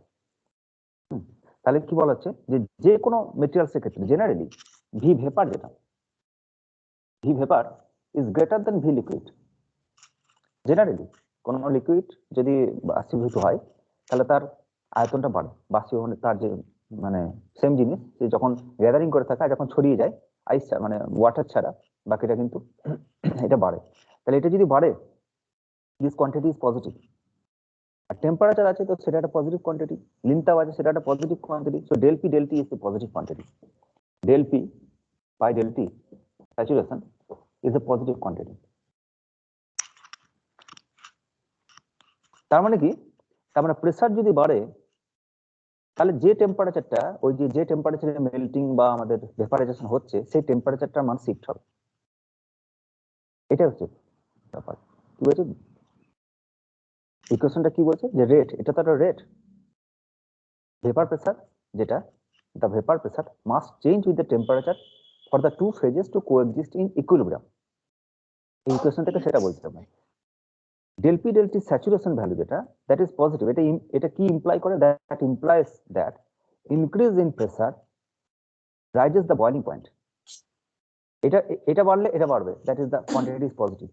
তাহলে কি বলা হচ্ছে, যে যে কোনো মেটেরিয়ালসের ক্ষেত্রে জেনারেলি ভি ভেপার, যেটা V vapour is greater then V liquid. Generally কোন লিকুইড যদি বাষ্পীভূত হয় তাহলে তার আয়তনটা বাড়ে, বাষ্পীভবনে তার যে মানে সেম জিনিস যে যখন গ্যাদারিং করে থাকে, যখন ছড়িয়ে যায় আইস মানে ওয়াটার ছাড়া বাকিটা কিন্তু এটা বাড়ে। তাহলে এটা যদি বাড়ে, দিস কোয়ান্টিটি ইজ পজিটিভ। আর টেম্পারেচার আছে তো সেটা একটা পজিটিভ কোয়ান্টিটি, লিনটাও আছে সেটা একটা positive quantity. So del P is the positive quantity. Del P by del T saturation is a positive quantity. তার মানে কি, তার মানে প্রেসার যদি বাড়ে তাহলে যে টেম্পারেচারটা, ওই যে টেম্পারেচারে মেল্টিং বা আমাদের ভেপারাইজেশন হচ্ছে, সেই টেম্পারেচারটার মান শিফট হবে। এটা হচ্ছে ব্যাপার। কি বলছে ইকুয়েশনটা, কি বলছে যে রেট, এটা তো একটা রেট, ভেপার প্রেসার, যেটা the vapor pressure must change with the temperature for the two phases to coexist in equilibrium. এই ইকুয়েশন থেকে সেটা বলতে হবে। del p del t saturation value যেটা, that is positive, এটা কি ইমপ্লাই করে, that implies that increase in pressure rises the boiling point. এটা বাড়লে এটা বাড়বে, that is the quantity is positive.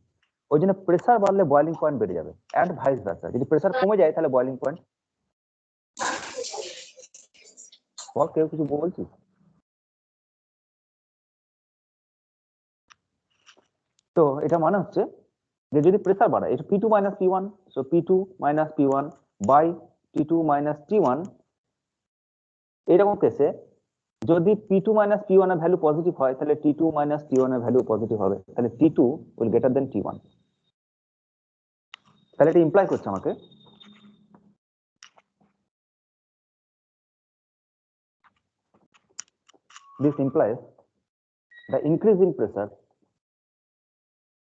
ওই জন্য প্রেসার বাড়লে বয়লিং পয়েন্ট বেড়ে যাবে, and vice versa। যদি প্রেসার কমে যায় তাহলে বয়লিং পয়েন্ট, বল কেউ কিছু বলছিস? তো এটা মানে হচ্ছে যে যদি প্রেসার বাড়ায়, এটা P2 minus P1, so P2 minus P1 by T2 minus T1, এরকম কেসে যদি P2 minus P1 এর ভ্যালু পজিটিভ হয় তাহলে T2 minus T1 এর ভ্যালু পজিটিভ হবে, তাহলে T2 will greater than T1। তাহলে এটা ইমপ্লাই করছে আমাকে this implies the increase in pressure,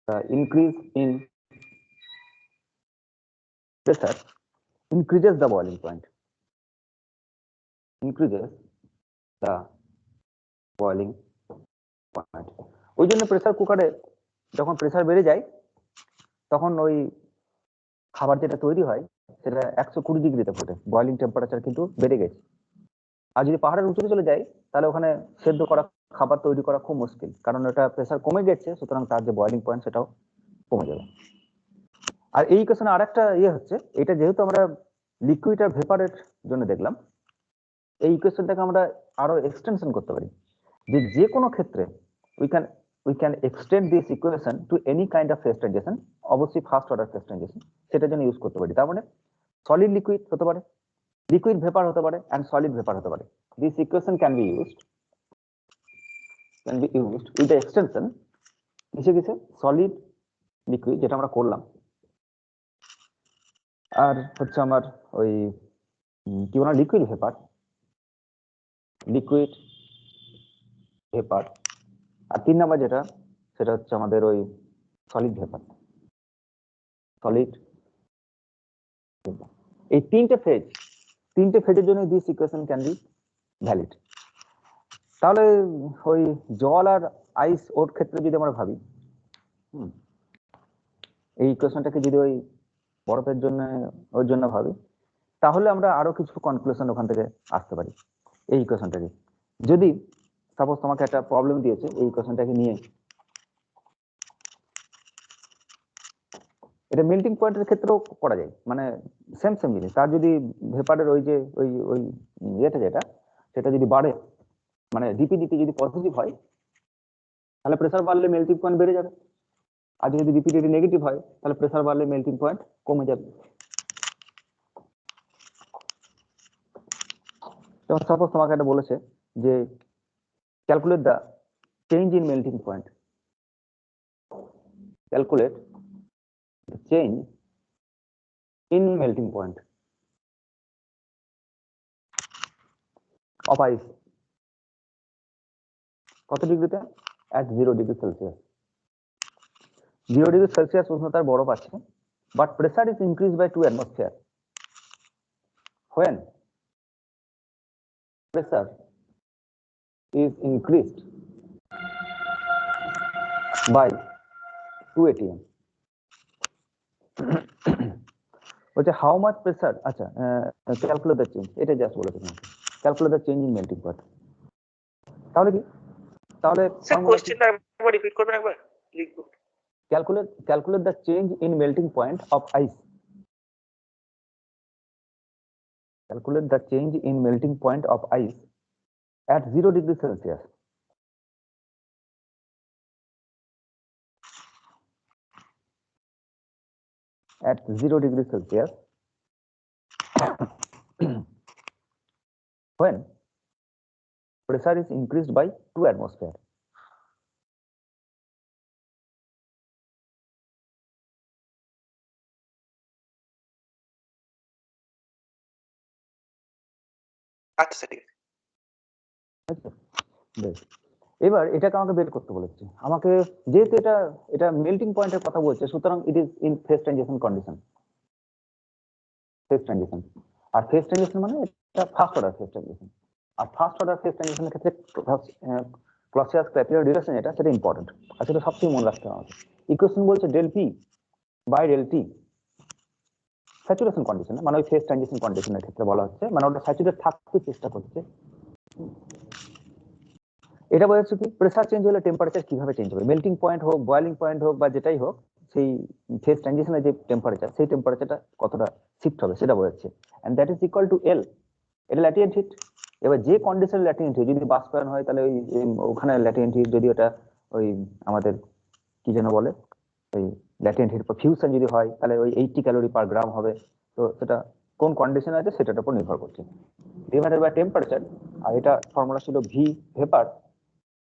the increase in pressure increases the boiling point, increases the boiling point। ওই জন্য প্রেসার কুকারে যখন প্রেসার বেড়ে যায় তখন ওই খাবার যেটা তৈরি হয় সেটা 120 ডিগ্রিতে ফোটে, বয়লিং টেম্পারেচার কিন্তু বেড়ে গেছে। আর যদি পাহাড়ের উঁচুতে চলে যায় তাহলে ওখানে সেদ্ধ করা খাবার তৈরি করা খুব মুশকিল, কারণ এটা প্রেসার কমে গেছে, সুতরাং তার যে বয়লিং পয়েন্ট সেটাও কমে যাবে। আর এই ইকুয়েশনে আরেকটা হচ্ছে, এটা যেহেতু আমরা লিকুইড আর ভেপারের জন্য দেখলাম, এই ইকুয়েশনটাকে আমরা আরো এক্সটেনশন করতে পারি, যে কোনো ক্ষেত্রে we can extend this equation to any kind of phase transition, অবশ্যই ফার্স্ট অর্ডার ফেজ ট্রানজিশন সেটার জন্য ইউজ করতে পারি। তার মানে সলিড লিকুইড হতে পারে, লিকুইড ভেপার হতে পারে, এন্ড সলিড ভেপার হতে পারে। This equation can be used can be used with the extension কিসে কিসে সলিড লিকুইড যেটা আমরা করলাম, আর হচ্ছে আমার ওই কি বলা লিকুইড ভেপার, লিকুইড ভেপার, আর 3 নাম্বার যেটা সেটা হচ্ছে আমাদের ওই সলিড ভেপার, সলিড ভেপার। এই তিনটে ফেজের জন্য this equation can be valid. তাহলে ওই জল আর আইস ওর ক্ষেত্রে যদি আমরা ভাবি, এই ইকুয়েশনটাকে যদি ওই বরফের জন্য ওর জন্য ভাবি, তাহলে আমরা আরো কিছু কনক্লুশন ওখান থেকে আসতে পারি। এই ইকুয়েশনটাকে যদি সাপোজ তোমাকে একটা প্রবলেম দিয়েছে, এই ইকুয়েশনটাকে নিয়ে এটা মেল্টিং পয়েন্টের ক্ষেত্রেও করা যায়, মানে সেম জিনিস। তার যদি ভেপারের ওই যে ওই ওই ইয়েটা যেটা সেটা যদি বাড়ে, মানে ডিপিডিটি যদি পজিটিভ হয়, তাহলে প্রেসার বাড়লে মেল্টিং পয়েন্ট বেড়ে যাবে, আর যদি ডিপিডিটি নেগেটিভ হয় তাহলে প্রেসার বাড়লে মেল্টিং পয়েন্ট কমে যাবে। যেমন সাপোজ তোমাকে এটা বলেছে যে calculate the change in melting point, calculate the change in melting point of ice কত ডিগ্রিতে? at 0 degree Celsius. 0 degree Celsius উষ্ণতার বরফ আছে, but pressure is increased by 2 atmosphere. When pressure is increased by 2 atm, বলছে how much pressure, আচ্ছা calculate the change, এটা just বলেছে calculate the change in melting point. তাহলে কি, তাহলে কোশ্চেনটা একবার রিপিট করবেন, একবার লিখবো। calculate the change in melting point of ice. Calculate the change in melting point of ice at 0 degree Celsius. At 0 degree Celsius, when pressure is increased by 2 atmosphere. আচ্ছা ঠিক আছে। বেশ, এবার এটাকে আমাকে বের করতে বলেছে। আমাকে যেহেতু এটা মেল্টিং পয়েন্টের কথা বলছে, সুতরাং it is in phase transition condition. Phase transition, আর ফেজ ট্রানজিশন মানে এটা ফার্স্ট অর্ডার ফেজ ট্রানজিশন। আর ফার্স্ট অর্ডার ফেজ ট্রানজিশনের ক্ষেত্রে ক্লসিয়াস ক্রাইটেরিয়া ডিউরেশন যেটা, সেটা ইম্পর্টেন্ট, আর সেটা সবচেয়ে মনে রাখতে হবে। ইকুয়েশন বলছে del P by del T saturation condition, মানে ওই ফেজ ট্রানজিশন কন্ডিশনের ক্ষেত্রে বলা হচ্ছে, মানে ওটা স্যাচুরেট থাকতে চেষ্টা করছে। এটা বলছে কি প্রেসার চেঞ্জ হলে টেম্পারেচার কিভাবে চেঞ্জ হবে, মেল্টিং পয়েন্ট হোক, বয়েলিং পয়েন্ট হোক, বা যেটাই হোক, সেই ফেজ ট্রানজিশনের যে টেম্পারেচার, সেই টেম্পারেচারটা কতটা শিফট হবে সেটা বোঝাচ্ছে। And that is equal to L, এটা ল্যাটিয়েন্ট হিট। এবার যে কন্ডিশনে ল্যাটিয়েন্ট হিট, যদি বাষ্পায়ন হয় তাহলে ওই ওখানে ল্যাটিয়েন্ট হিট, যদি ওটা ওই আমাদের কি যেন বলে ওই ল্যাটিয়েন্ট হিট বা ফিউশন যদি হয়, তাহলে ওই 80 ক্যালোরি পার গ্রাম হবে। তো সেটা কোন কন্ডিশনে আছে সেটার উপর নির্ভর করছে, ডিভাইডেড বাই টেম্পারেচার। আর এটা ফর্মুলা ছিল V vapour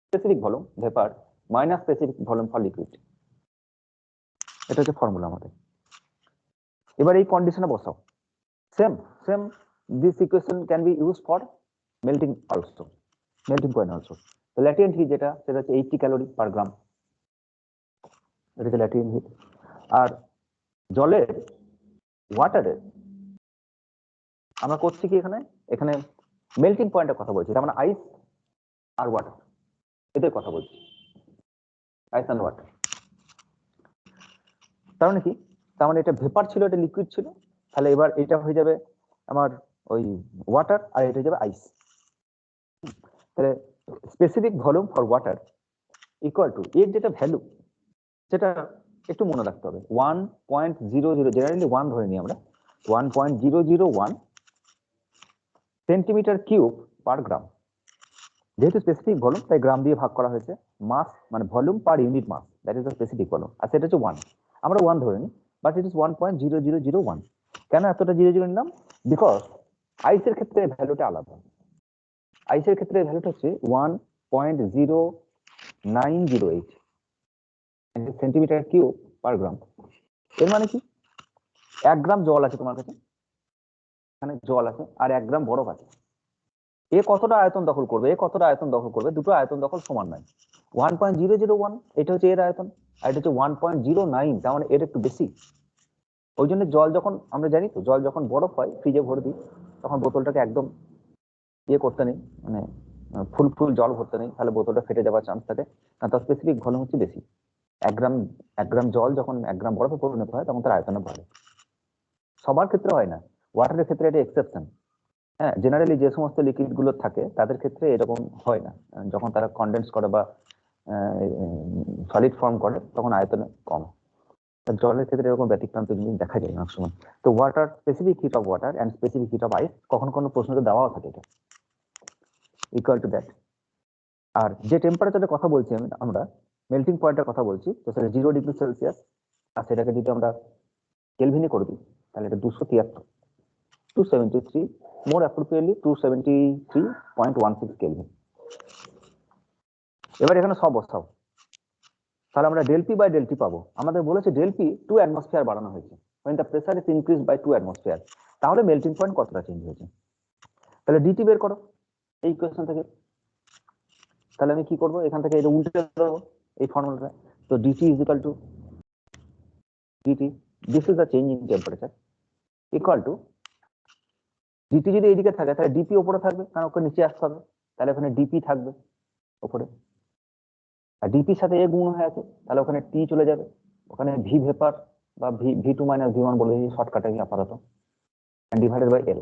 specific volume vapour minus specific volume for liquid, এটা হচ্ছে ফর্মুলা আমাদের। এবার এই কন্ডিশনে বসাও, same this equation can be use for melting also, melting point also. তো ল্যাটিয়েন্ট হিট যেটা, সেটা হচ্ছে 80 ক্যালোরি পার গ্রাম, এটা হচ্ছে ল্যাটিয়েন্ট হিট। আর জলের, ওয়াটারের আমরা করছি কি এখানে মেল্টিং পয়েন্টের কথা বলছি, তার মানে আইস আর ওয়াটার, এদের কথা বলছি, আইস অ্যান্ড ওয়াটার। তার মানে কি, তার মানে এটা ভেপার ছিল, এটা লিকুইড ছিল, তাহলে এবার এটা হয়ে যাবে আমার ওই ওয়াটার, আর এটা হয়ে যাবে আইস। তাহলে specific volume for water equal to এর যেটা ভ্যালু, সেটা একটু মনে রাখতে হবে 1.00, জেনারেলি 1 ধরে নিই আমরা, 1.001 সেন্টিমিটার কিউব পার গ্রাম। যেহেতু স্পেসিফিক ভলিউম তাই গ্রাম দিয়ে ভাগ করা হয়েছে, মাস মানে volume per unit mass, that is the specific volume, আর সেটা হচ্ছে 1, আমরা 1 ধরে নিই, বাট ইট ইজ 1.0001। কেন এতটা 00 নিলাম? বিকজ আইসের ক্ষেত্রে ভ্যালুটা আলাদা। আইসের ক্ষেত্রে ভ্যালুটা হচ্ছে 1.0 908 সেন্টিমিটার কিউব পার গ্রাম। এর মানে কি, 1 গ্রাম জল আছে তোমার কাছে, এখানে জল আছে, আর 1 গ্রাম বরফ আছে। এ কতটা আয়তন দখল করবে, এ কতটা আয়তন দখল করবে, দুটো আয়তন দখল সমান নয়। 1.001 এটা হচ্ছে এর আয়তন, আর এটা হচ্ছে 1.09, তার মানে এর একটু বেশি। ওই জন্য জল যখন আমরা জানি তো, জল যখন বরফ হয় ফ্রিজে ভরে দিই, তখন বোতলটাকে একদম ইয়ে করতে নেই, মানে ফুল ফুল জল ভরতে নেই, তাহলে বোতলটা ফেটে যাওয়ার চান্স থাকে। কারণ তার স্পেসিফিক ভলিউম হচ্ছে বেশি। 1 গ্রাম জল যখন 1 গ্রাম বরফে পরিণত হয়, তখন তার আয়তন বাড়ে। সবার ক্ষেত্রে হয় না, ওয়াটারের ক্ষেত্রে এটা এক্সেপশন। হ্যাঁ, জেনারেলি যে সমস্ত লিকুইড গুলো থাকে তাদের ক্ষেত্রে এরকম হয় না, যখন তারা কনডেন্স করে বা সলিড ফর্ম করে তখন আয়তনে কম। জলের ক্ষেত্রে এরকম ব্যতিক্রান্ত জিনিস দেখা যায় অনেক সময়। তো water, specific heat of water and specific heat of ice, কখনো কোনো প্রশ্নতে দেওয়াও থাকে এটা ইকুয়াল টু দ্যাট। আর যে টেম্পারেচারের কথা বলছি আমরা মেল্টিং পয়েন্টের কথা বলছি, তো সেটা 0°C, আর সেটাকে যদি আমরা কেলভিনে করে দিই, তাহলে এটা 273, more appropriately 273.16 কেলভিন। এবার এখানে সব বসাও, তাহলে আমরা del P by del T পাবো। আমাদের বলেছে del P 2 atmosphere বাড়ানো হয়েছে, when the pressure is increased by 2 atmosphere, তাহলে মেল্টিং পয়েন্ট কতটা চেঞ্জ হয়েছে। তাহলে DT বের করো এই ইকুয়েশন থেকে। তাহলে আমি কি করব, এখান থেকে এটা উল্টে দেবো এই ফর্মুলাটা। তো DT is equal to DT, this is the change in temperature, equal to DT যদি এইদিকে থাকে তাহলে DP উপরে থাকবে, কারণ ওকে নিচে আসতে হবে, তাহলে ওখানে DP থাকবে উপরে, আর ডিপির সাথে এ গুণ হয়ে আছে, তাহলে ওখানে টি চলে যাবে, ওখানে ভি ভেপার বা V two minus V one বলে শর্টকাটে আপাতত, ডিভাইডেড বাই এল।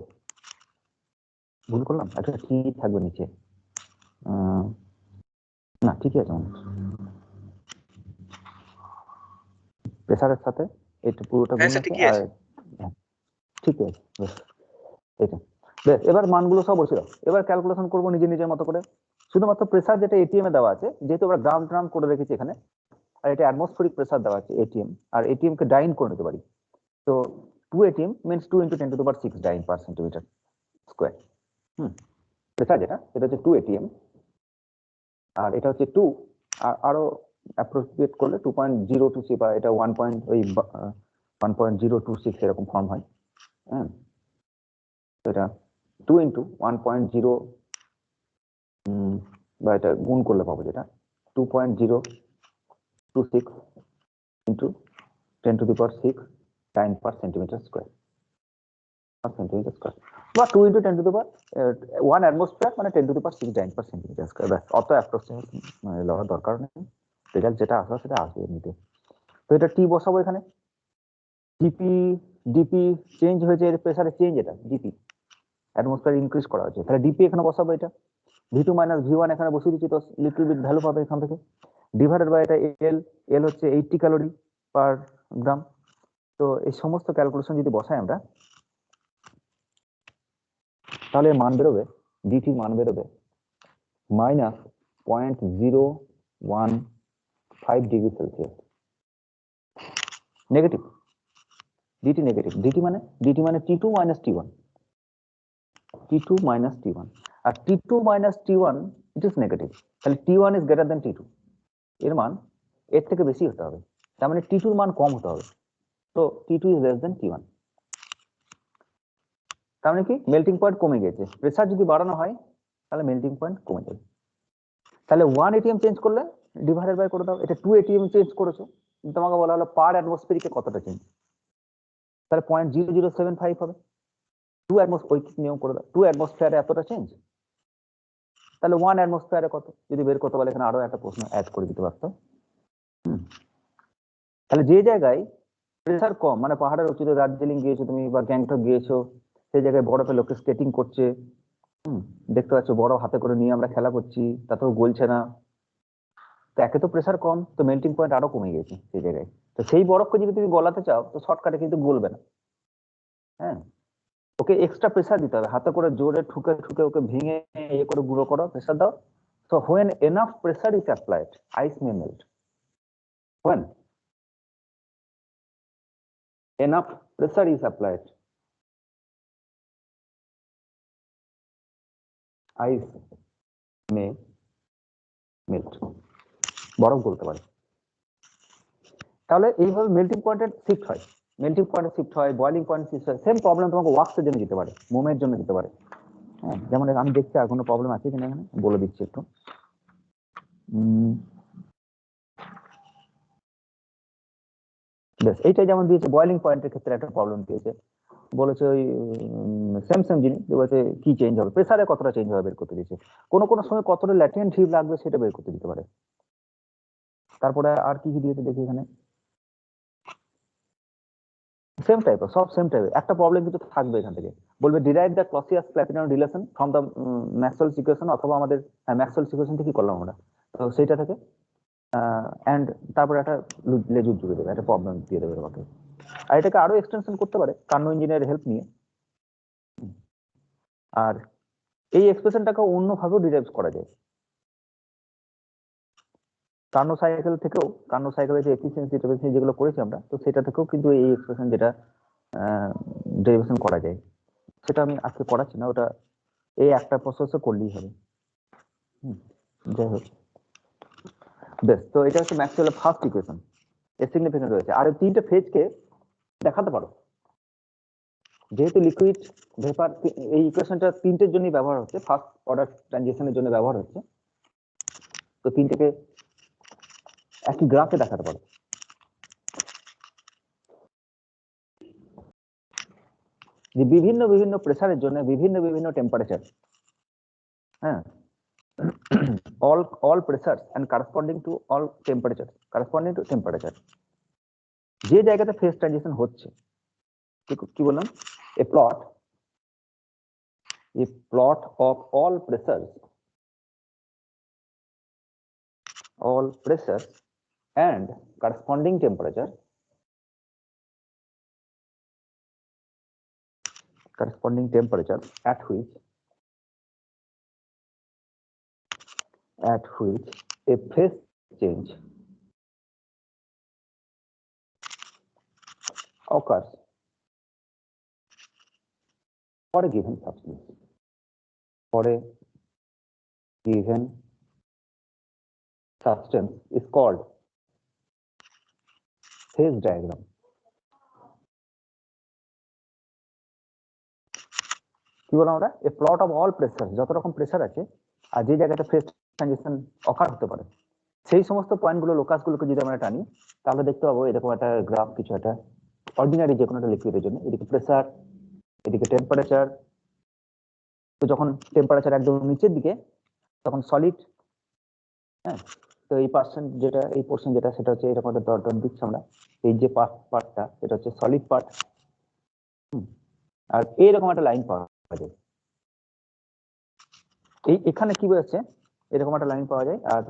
ভুল করলাম, একটা টি থাকবে নিচে, না ঠিকই আছে, প্রেসারের সাথে এটা পুরোটা গুণ আছে, আর ঠিক আছে বেশ, এটা বেশ। এবার মানগুলো সব বসে দাও, এবার ক্যালকুলেশন করবো নিজের মতো করে। শুধুমাত্র প্রেসার যেটা এটিএম এ দেওয়া আছে, যেহেতু আমরা গ্রাম ট্রাম করে রেখেছি এখানে, আর এটা অ্যাটমসফেরিক প্রেসার দেওয়া আছে এটিএম, আর এটিএম কে ডাইন করে নিতে পারি। তো 2 atm means 2 into 10 to the power 6 dyne per centimeter square। Pressure যেটা সেটা হচ্ছে 2 atm, আর এটা হচ্ছে 2, আর আরো অ্যাপ্রোপ্রিয়েট করলে 2.026 বা এটা 1.026 এরকম ফর্ম হয়। হ্যাঁ, এটা 2 into 1.0, বা এটা গুণ করলে পাবো যেটা 2.026 into 10 to the power 6 dyne per centimeter square, বা 2 into 10 to the power 1 atmosphere, মানে 10 to the power 6 dyne per centimeter square। ব্যাস, অত অ্যাপ্রক্সিমেট লওয়ার দরকার নেই, রেজাল্ট যেটা আসবে সেটা আসবে এমনিতে। তো এটা টি বসাবো এখানে, ডিপি চেঞ্জ হয়েছে, এর প্রেসারে চেঞ্জ, এটা ডিপি অ্যাটমসফিয়ার ইনক্রিজ করা হয়েছে, তাহলে ডিপি এখানে বসাবো, এটা ভি2 মাইনাস ভি1 এখানে বসিয়ে দিচ্ছি, তো লিটল বিট ভ্যালু পাবে এখান থেকে, ডিভাইডেড বাই এটা এল হচ্ছে 80 ক্যালোরি পার গ্রাম। তো এই সমস্ত ক্যালকুলেশন যদি বসাই আমরা, তাহলে মান বেরোবে, ডিটি মান বেরোবে -0.015°C, negative. DT negative, dT মানে T two minus T one, T two minus T one, আর T two minus T one it is negative, তাহলে টি1 ইজ গ্রেটার দেন টি2, এর মান এর থেকে বেশি হতে হবে, তার মানে টি2 এর মান কম হতে হবে, তো টি2 ইজ লেস দেন টি1। তার মানে কি, মেল্টিং পয়েন্ট কমে গেছে। প্রেসার যদি বাড়ানো হয় তাহলে মেল্টিং পয়েন্ট কমে যাবে। তাহলে 1 atm চেঞ্জ করলে ডিভাইডেড বাই করে দাও, এটা 2 atm চেঞ্জ করেছো, তোমাকে বলা হলো পার অ্যাটমসফিয়ারিকে কতটা চেঞ্জ, তাহলে 0.0075 হবে। 2 ঐকিক নিয়ম করে দাও, 2 অ্যাটমসফিয়ারে এতটা চেঞ্জ, তাহলে 1 অ্যাটমসফিয়ারে কত যদি বের করতে বলে, এখানে আরো একটা প্রশ্ন অ্যাড করে দিতে পারতো। তাহলে যে জায়গায় প্রেসার কম, মানে পাহাড়ের উঁচুতে দার্জিলিং গিয়েছো তুমি বা গ্যাংটক গিয়েছো, সেই জায়গায় বরফে লোকে স্কেটিং করছে, দেখতে পাচ্ছ, বড় হাতে করে নিয়ে আমরা খেলা করছি, তাতেও গলছে না, তো একে তো প্রেসার কম, তো মেল্টিং পয়েন্ট আরো কমে গেছে সেই জায়গায়। তো সেই বরফকে যদি তুমি গলাতে চাও, তো শর্টকাটে কিন্তু গলবে না। হ্যাঁ, ওকে এক্সট্রা প্রেসার দিতে হবে, হাতে করে জোরে ঠুকে ঠুকে ওকে ভেঙে ইয়ে করে গুঁড়ো করো, প্রেসার দাও। So when enough pressure is applied, ice may melt. When enough pressure is applied, ice may melt. বরফ গলতে পারে। তাহলে এইভাবে মেল্টিং পয়েন্টে শিফট হয়, মেল্টিং পয়েন্টে শিফট হয়, বয়লিং পয়েন্ট শিফট হয়। সেম প্রবলেম তোমাকে ওয়াক্সের জন্য দিতে পারে, মোমের জন্য দিতে পারে। হ্যাঁ, যেমন আমি দেখছি আর কোনো প্রবলেম আছে কিনা এখানে বলে দিচ্ছি একটু। বেশ, এইটাই যেমন দিয়েছে বয়লিং পয়েন্টের ক্ষেত্রে একটা প্রবলেম দিয়েছে, বলেছে ওই সেম জিনিস, বলেছে কি চেঞ্জ হবে, প্রেসারে কতটা চেঞ্জ হবে বের করতে দিয়েছে, কোনো সময় কতটা ল্যাটেন্ট হিট লাগবে সেটা বের করতে দিতে পারে। তারপরে আর কি কি দিয়েছে দেখি এখানে, সেম টাইপের, সব সেম টাইপের। একটা প্রবলেম কিন্তু থাকবে এখান থেকে, বলবে derive the Clausius-platinum relation from the Maxwell's equation, অথবা আমাদের ম্যাক্সওয়েলস ইকুয়েশন থেকে করলাম আমরা, তো সেইটা থেকে এন্ড তারপরে একটা লেজুর জুড়ে দেবে, একটা প্রবলেম দিয়ে দেবে তোমাকে। আর এটাকে আরো এক্সটেনশন করতে পারে কার্নো ইঞ্জিনের হেল্প নিয়ে। আর এই এক্সপ্রেশনটাকে অন্যভাবেও ডিরাইভ করা যায়, কার্নো সাইকেল থেকেও, কার্নো সাইকেলের যে এফিসিয়েন্সি যেগুলো করেছি আমরা, তো সেটা থেকেও কিন্তু এই এক্সপ্রেশন যেটা ডেরিভেশন করা যায়, সেটা আমি আজকে করাচ্ছি না, ওটা এই একটা প্রসেসে করলেই হবে। যাই হোক, বেশ, তো এটা হচ্ছে ম্যাক্সওয়েলের ফার্স্ট ইকুয়েশন, এর সিগনিফিকেন্ট রয়েছে। আর এই তিনটে ফেজকে দেখাতে পারো, যেহেতু লিকুইড ভেপার, এই ইকুয়েশনটা তিনটের জন্যই ব্যবহার হচ্ছে, ফার্স্ট অর্ডার ট্রানজিশনের জন্য ব্যবহার হচ্ছে, তো তিনটেকে একই গ্রাফে দেখাতে পারো। যে বিভিন্ন বিভিন্ন প্রেসারের জন্য বিভিন্ন টেম্পারেচার, হ্যাঁ, all pressures and corresponding to temperature, যে জায়গাতে ফেজ ট্রানজিশন হচ্ছে, কি বললাম, a plot of all pressures and corresponding temperature at which a phase change occurs for a given substance, is called phase diagram. কি বললাম আমরা, এ plot of all pressure, যত রকম প্রেসার আছে আর যে জায়গাটা ফেজ ট্রানজিশন অকার হতে পারে, সেই সমস্ত পয়েন্টগুলো, লোকাসগুলোকে যদি আমরা টানি, তাহলে দেখতে পাবো এরকম একটা গ্রাফ, কিছু একটা অর্ডিনারি যে কোনো একটা লিকুইডের জন্য, এদিকে প্রেসার, এদিকে টেম্পারেচার। তো যখন টেম্পারেচার একদম নিচের দিকে, তখন সলিড, হ্যাঁ, তো এই যেটা, এই পোর্শন যেটা, সেটা হচ্ছে এরকম একটা ডট ডট দিচ্ছি আমরা, এই যে পার্টটা সেটা হচ্ছে সলিড পার্ট, আর এইরকম একটা লাইন পাওয়া যায়। এখানে কি বলছে, এরকম একটা লাইন পাওয়া যায়, আর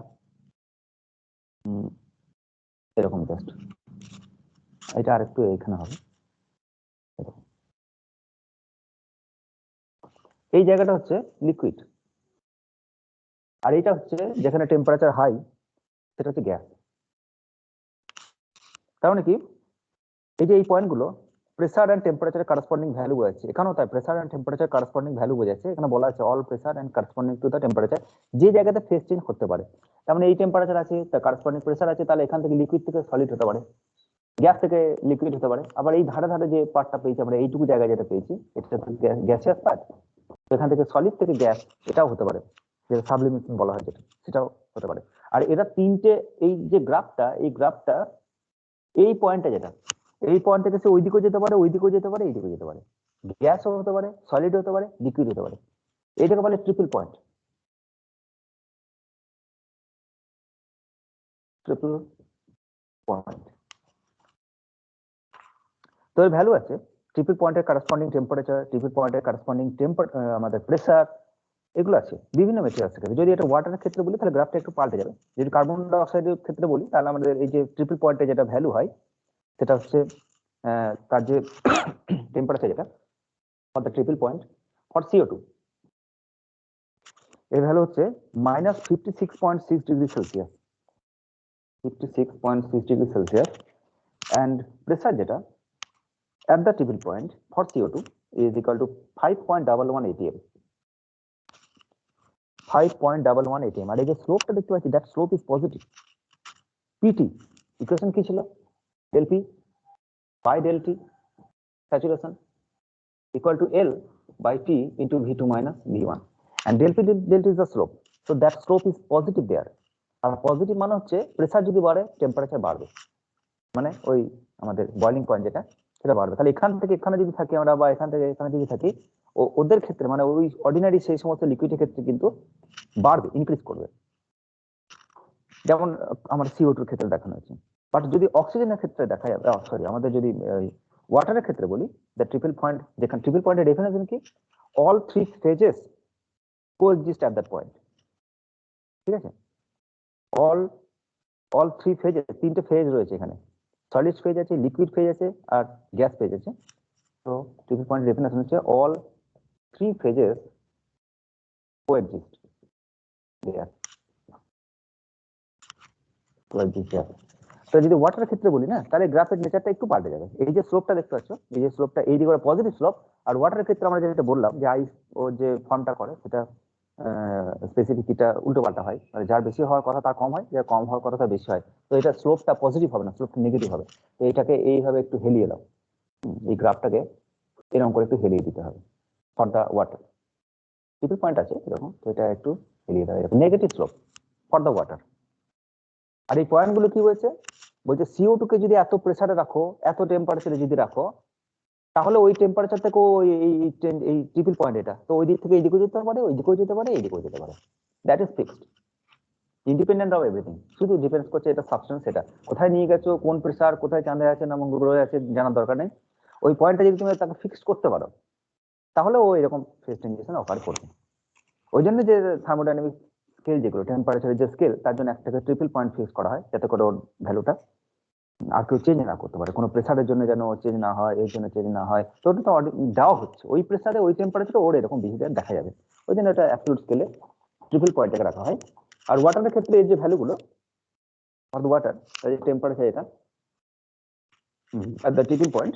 এরকম জাস্ট, এটা আরেকটু এখানে হবে, এই জায়গাটা হচ্ছে লিকুইড, আর এটা হচ্ছে যেখানে টেম্পারেচার হাই, সেটা হচ্ছে গ্যাস। তার মানে কি, এই যে এই পয়েন্টগুলো pressure and temperature corresponding value আছে, এখানেও তাই pressure and temperature corresponding value বোঝাচ্ছে। এখানে বলা আছে all pressure and corresponding to the temperature, যে জায়গাতে ফেজ চেঞ্জ করতে পারে। তার মানে এই টেম্পারেচার আছে, তার কারেসপন্ডিং প্রেসার আছে, তাহলে এখান থেকে লিকুইড থেকে সলিড হতে পারে, গ্যাস থেকে লিকুইড হতে পারে। আবার এই ধারে ধারে যে পার্টটা পেয়েছি আমরা, এইটুকু জায়গায় যেটা পেয়েছি, এটা গ্যাসিয়াস পার্ট, এখান থেকে সলিড থেকে গ্যাস, এটাও হতে পারে, যেটা সাবলিমেশন বলা হয় যেটা, সেটাও হতে পারে। আর এরা তিনটে, এই যে গ্রাফটা, এই গ্রাফটা এই পয়েন্টটা যেটা, এই পয়েন্ট থেকে সে ওইদিকেও যেতে পারে, ওইদিকেও যেতে পারে, এইদিকেও যেতে পারে, গ্যাসও হতে পারে, সলিড হতে পারে, লিকুইড হতে পারে। এইটাকে বলে ট্রিপল পয়েন্ট, তো এর ভ্যালু আছে, ট্রিপল পয়েন্টের কারেসপন্ডিং টেম্পারেচার, ট্রিপল পয়েন্টের কারেসপন্ডিং আমাদের প্রেসার, এগুলো আছে বিভিন্ন মেটেরিয়ালস থেকে। যদি এটা ওয়াটারের ক্ষেত্রে বলি তাহলে গ্রাফটা একটু পাল্টে যাবে, যদি কার্বন ডাই অক্সাইডের ক্ষেত্রে বলি তাহলে আমাদের এই যে ট্রিপল পয়েন্টে যেটা ভ্যালু হয়, সেটা হচ্ছে তার যে টেম্পারেচার যেটা for the triple point for CO2, এর ভ্যালু হচ্ছে -56.6 degree Celsius, 56.6 degree Celsius. And pressure যেটা at the triple point for CO2 is equal to 5.11 atm, 5.11 atm। আর এই যে স্লোপটা দেখতে পাচ্ছি, that slope is positive, PT equation কি ছিল? Del P by del T saturation equal to L by T into V2 minus V1 and del T is the slope, so that slope is positive there. আর positive মানে হচ্ছে pressure যদি বাড়ে temperature বাড়বে, মানে ওই আমাদের বয়লিং পয়েন্ট যেটা সেটা বাড়বে। তাহলে এখান থেকে এখানে যদি থাকি আমরা বা এখান থেকে এখানে যদি থাকি, ওদের ক্ষেত্রে মানে ওই অর্ডিনারি সেই সমস্ত লিকুইডের ক্ষেত্রে কিন্তু বাড়বে, ইনক্রিজ করবে, যেমন আমার CO2 এর ক্ষেত্রে দেখানো হয়েছে। বাট যদি অক্সিজেনের ক্ষেত্রে দেখা যাবে, সরি আমাদের যদি ওয়াটারের ক্ষেত্রে বলি, দ্য ট্রিপল পয়েন্ট, যেখানে ট্রিপল পয়েন্টের ডেফিনেশন কি, all three phases coexist at that point, ঠিক আছে? অল থ্রি ফেজেস, তিনটে ফেজ রয়েছে এখানে, সলিড ফেজ আছে, লিকুইড ফেজ আছে আর গ্যাস ফেজ আছে। তো ট্রিপল পয়েন্ট ডেফিনেশন হচ্ছে অল থ্রি ফেজেস কোএক্সিস্ট দেয়ার, কোএক্সিস্ট দেয়ার। তো যদি ওয়াটারের ক্ষেত্রে বলি না, তাহলে গ্রাফের নেচারটা একটু পাল্টে যাবে। এই যে স্লোপটা দেখতে পাচ্ছ, এই যে স্লোপটা এই দিকে পজিটিভ স্লোপ, আর ওয়াটারের ক্ষেত্রে আমরা যেটা বললাম যে আইস ও যে ফর্মটা করে সেটা স্পেসিফিকটা উল্টো পাল্টা হয়, মানে যার বেশি হওয়ার কথা তার কম হয়, যার কম হওয়ার কথা তার বেশি হয়। তো এটা স্লোপটা পজিটিভ হবে না, স্লোপটা নেগেটিভ হবে। তো এটাকে এইভাবে একটু হেলিয়ে দাও, এই গ্রাফটাকে এরকম করে একটু হেলিয়ে দিতে হবে for the water. Triple point আছে এরকম, তো এটা একটু হেলিয়ে দাও, এরকম negative slope for the water. আর এই পয়েন্টগুলো কি বলছে? বলছে CO2 কে যদি এত প্রেসারে রাখো, এত টেম্পারেচারে যদি রাখো, তাহলে ওই টেম্পারেচার থেকে এই ট্রিপল পয়েন্ট এটা, তো ওই দিক থেকে এই দিকেও যেতে পারে, ওই দিকেও যেতে পারে, এই দিকেও যেতে পারে। That is fixed, independent of everything. শুধু ডিপেন্ডস করছে এটা সাবস্টেন্স, এটা কোথায় নিয়ে গেছো, কোন প্রেসার, কোথায় চাঁদে আছে না মঙ্গল গ্রহে আছে জানার দরকার নেই। ওই পয়েন্টটা যদি তুমি তাকে ফিক্সড করতে পারো, তাহলে ও এরকম ফেজ ট্রানজিশন অফার করবে। ওই জন্য যে থার্মোডাইনামিক স্কেল যেগুলো, টেম্পারেচারের যে স্কেল, তার জন্য একটাকে ট্রিপল পয়েন্ট ফিক্স করা হয়, যাতে করে ওর ভ্যালুটা আর কেউ চেঞ্জ না করতে পারে, কোনো প্রেসারের জন্য যেন চেঞ্জ না হয়, এর জন্য চেঞ্জ না হয়। তো ওটা তো দেওয়া হচ্ছে ওই প্রেসারে ওই টেম্পারেচারে ওর এরকম বিহেভিয়ার দেখা যাবে, ওই জন্য এটা অ্যাবসলিউট স্কেলে ট্রিপল পয়েন্টে রাখা হয়। আর ওয়াটারের ক্ষেত্রে এই যে ভ্যালুগুলো ফর দ্য ওয়াটার, এই টেম্পারেচার এটা at the tipping point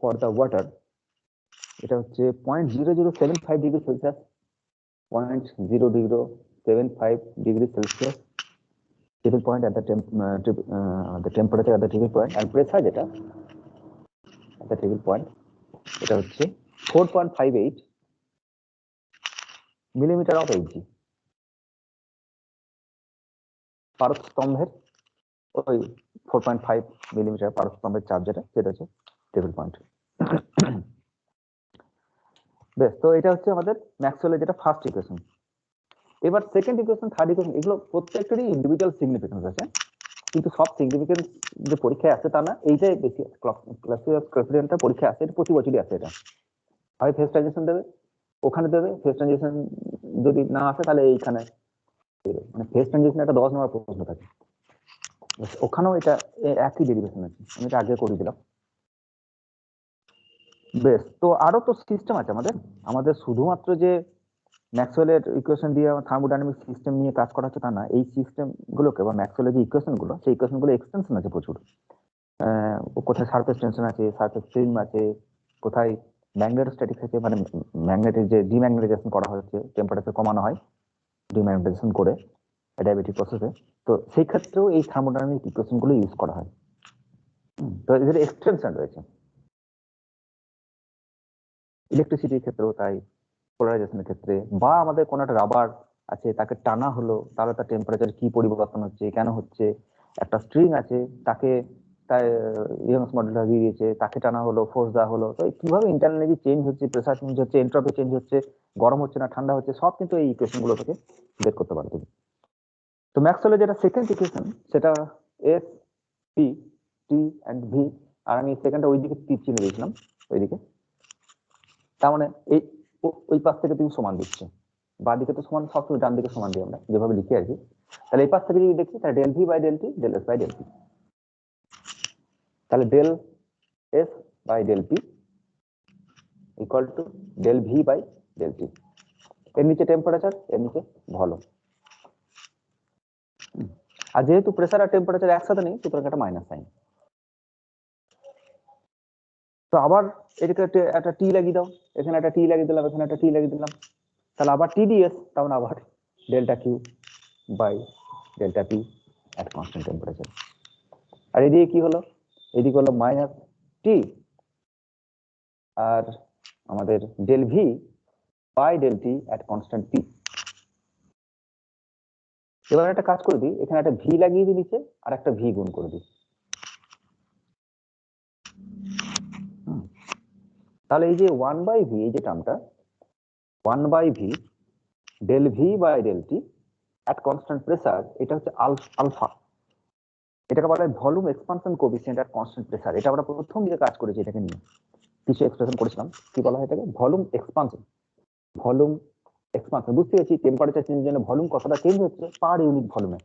for the water, এটা হচ্ছে 0.0075 degree Celsius, 0.0075 degree Celsius tipping point at the the temperature at the tipping point, and pressure যেটা at the tipping point এটা হচ্ছে 4.58 millimetre of Hg, পারস্তম্ভের ওই 4.5 millimetre পারস্তম্ভের চাপ যেটা, সেটা হচ্ছে টেবিল পয়েন্ট। বেশ, তো এটা হচ্ছে আমাদের ম্যাক্সওয়েলের যেটা ফার্স্ট ইকুয়েশন। এবার সেকেন্ড ইকুয়েশন, থার্ড ইকুয়েশন, এগুলো প্রত্যেকটারই ইন্ডিভিজুয়াল সিগনিফিকেন্স আছে, কিন্তু সব সিগনিফিকেন্স যে পরীক্ষায় আছে তা না, এইটাই বেশি ক্লাসিফিকেশনটা পরীক্ষায় আসে, এটা প্রতি বছরই আসে। এটা হয় ফেজ ট্রানজিশন দেবে, ওখানে দেবে, ফেজ ট্রানজিশন যদি না আসে তাহলে এইখানে দেবে, মানে ফেজ ট্রানজিশন একটা 10 নম্বর প্রশ্ন থাকে, ওখানেও এটা একই ডেরিভেশন আছে, আমি এটা আগে করে দিলাম। বেশ, তো আরো তো সিস্টেম আছে আমাদের, আমাদের শুধুমাত্র যে ম্যাক্সওয়েলের ইকুয়েশন দিয়ে থার্মোডাইনামিক সিস্টেম নিয়ে কাজ করা হচ্ছে তা না, এই সিস্টেম গুলোকে বা ম্যাক্সওয়েলের যে ইকুয়েশন গুলো, সেই ইকুয়েশন গুলো এক্সটেনশন আছে প্রচুর। কোথায় সারফেস টেনশন আছে, সারফেস ফিল্ম আছে, কোথায় ম্যাগনেটোস্ট্যাটিক্স আছে, মানে ম্যাগনেটের যে ডিম্যাগনেটাইজেশন করা হচ্ছে, টেম্পারেচার কমানো হয় ডিম্যাগনেটাইজেশন করে অ্যাডাইভেটিভ প্রসেসে, তো সেই ক্ষেত্রেও এই থার্মোডাইনামিক ইকুয়েশন গুলো ইউজ করা হয়। তো এদের এক্সটেনশন রয়েছে, ইলেকট্রিসিটির ক্ষেত্রেও তাই, পোলারাইজেশনের ক্ষেত্রে, বা আমাদের কোনো একটা রাবার আছে তাকে টানা হলো, তাহলে তার টেম্পারেচার কি পরিবর্তন হচ্ছে, কেন হচ্ছে, একটা স্ট্রিং আছে তাকে তার ইয়ংস মডেলটা দিয়ে দিয়েছে, তাকে টানা হলো, ফোর্স দেওয়া হলো, তো কিভাবে ইন্টারনালি চেঞ্জ হচ্ছে, প্রেসার চেঞ্জ হচ্ছে, এন্ট্রপি চেঞ্জ হচ্ছে, গরম হচ্ছে না ঠান্ডা হচ্ছে, সব কিন্তু এই ইকুয়েশন গুলো থেকে বের করতে পারো তুমি। তো ম্যাক্সওয়েলের যেটা সেকেন্ড ইকুয়েশন, সেটা S P T and V, আর আমি সেকেন্ডটা ওইদিকে তীর চিহ্ন দিয়েছিলাম ওইদিকে, তার মানে এই ওই পাশ থেকে তুমি সমান দিচ্ছ, বা দিকে তো সমান, সবসময় ডান দিকে সমান দিই আমরা যেভাবে লিখে আর কি। তাহলে এই পাশ থেকে যদি দেখি, তাহলে del V by del T, del S by del P, তাহলে del S by del P equal to del V by del T. এর নিচে টেম্পারেচার, এর নিচে ভলিউম, আর যেহেতু প্রেসার আর টেম্পারেচার একসাথে নেই, সুতরাং একটা মাইনাস সাইন। তো আবার এটাকে একটা টি লাগিয়ে দাও, এখানে একটা টি লাগিয়ে দিলাম, এখানে একটা টি লাগিয়ে দিলাম, তাহলে আবার টিডিএস, তাহলে আবার delta Q by delta T at constant temperature. আর এদিকে কি হলো, এদিকে হলো মাইনাস টি আর আমাদের del V by del T at constant P. এবার একটা কাজ করে দিই, এখানে একটা ভি লাগিয়ে দিই নিচে আর একটা ভি গুণ করে দিই। তাহলে এই যে 1/v, এই যে টার্মটা 1/v del V by del T at constant pressure, এটা হচ্ছে আলফা। এটাকে বলা হয় volume expansion coefficient at constant pressure. এটা আমরা প্রথম দিকে কাজ করেছি এটাকে নিয়ে, কিছু এক্সপ্রেশন করেছিলাম। কি বলা হয় এটাকে? Volume expansion. ভলিউম এক্সপানশন বুঝতে পেরেছি, টেম্পারেচার চেঞ্জের জন্য ভলিউম কতটা চেঞ্জ হচ্ছে পার ইউনিট ভলিউমে।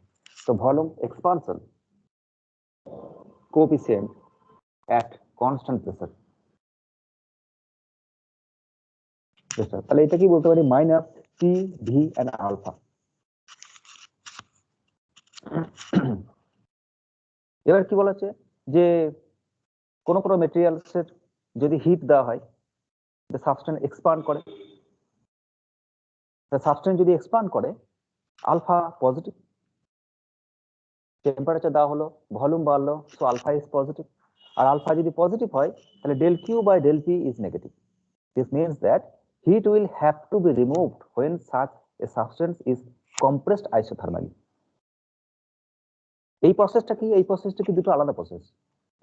তো volume expansion coefficient at constant pressure. তাহলে এটা কি বলতে পারি? Minus T V and alpha. এবার কি বলা হচ্ছে যে কোন কোন মেটেরিয়ালসের যদি হিট দেওয়া হয়, the substance expand করে, the substance যদি expand করে আলফা পজিটিভ, টেম্পারেচার দেওয়া হলো, ভলিউম বাড়লো, সো আলফা ইজ পজিটিভ। আর আলফা যদি পজিটিভ হয় তাহলে del Q by del P is negative. This means that heat will have to be removed when such a substance is compressed isothermally. এই প্রসেসটা কি? এই প্রসেসটা কি দুটো আলাদা প্রসেস।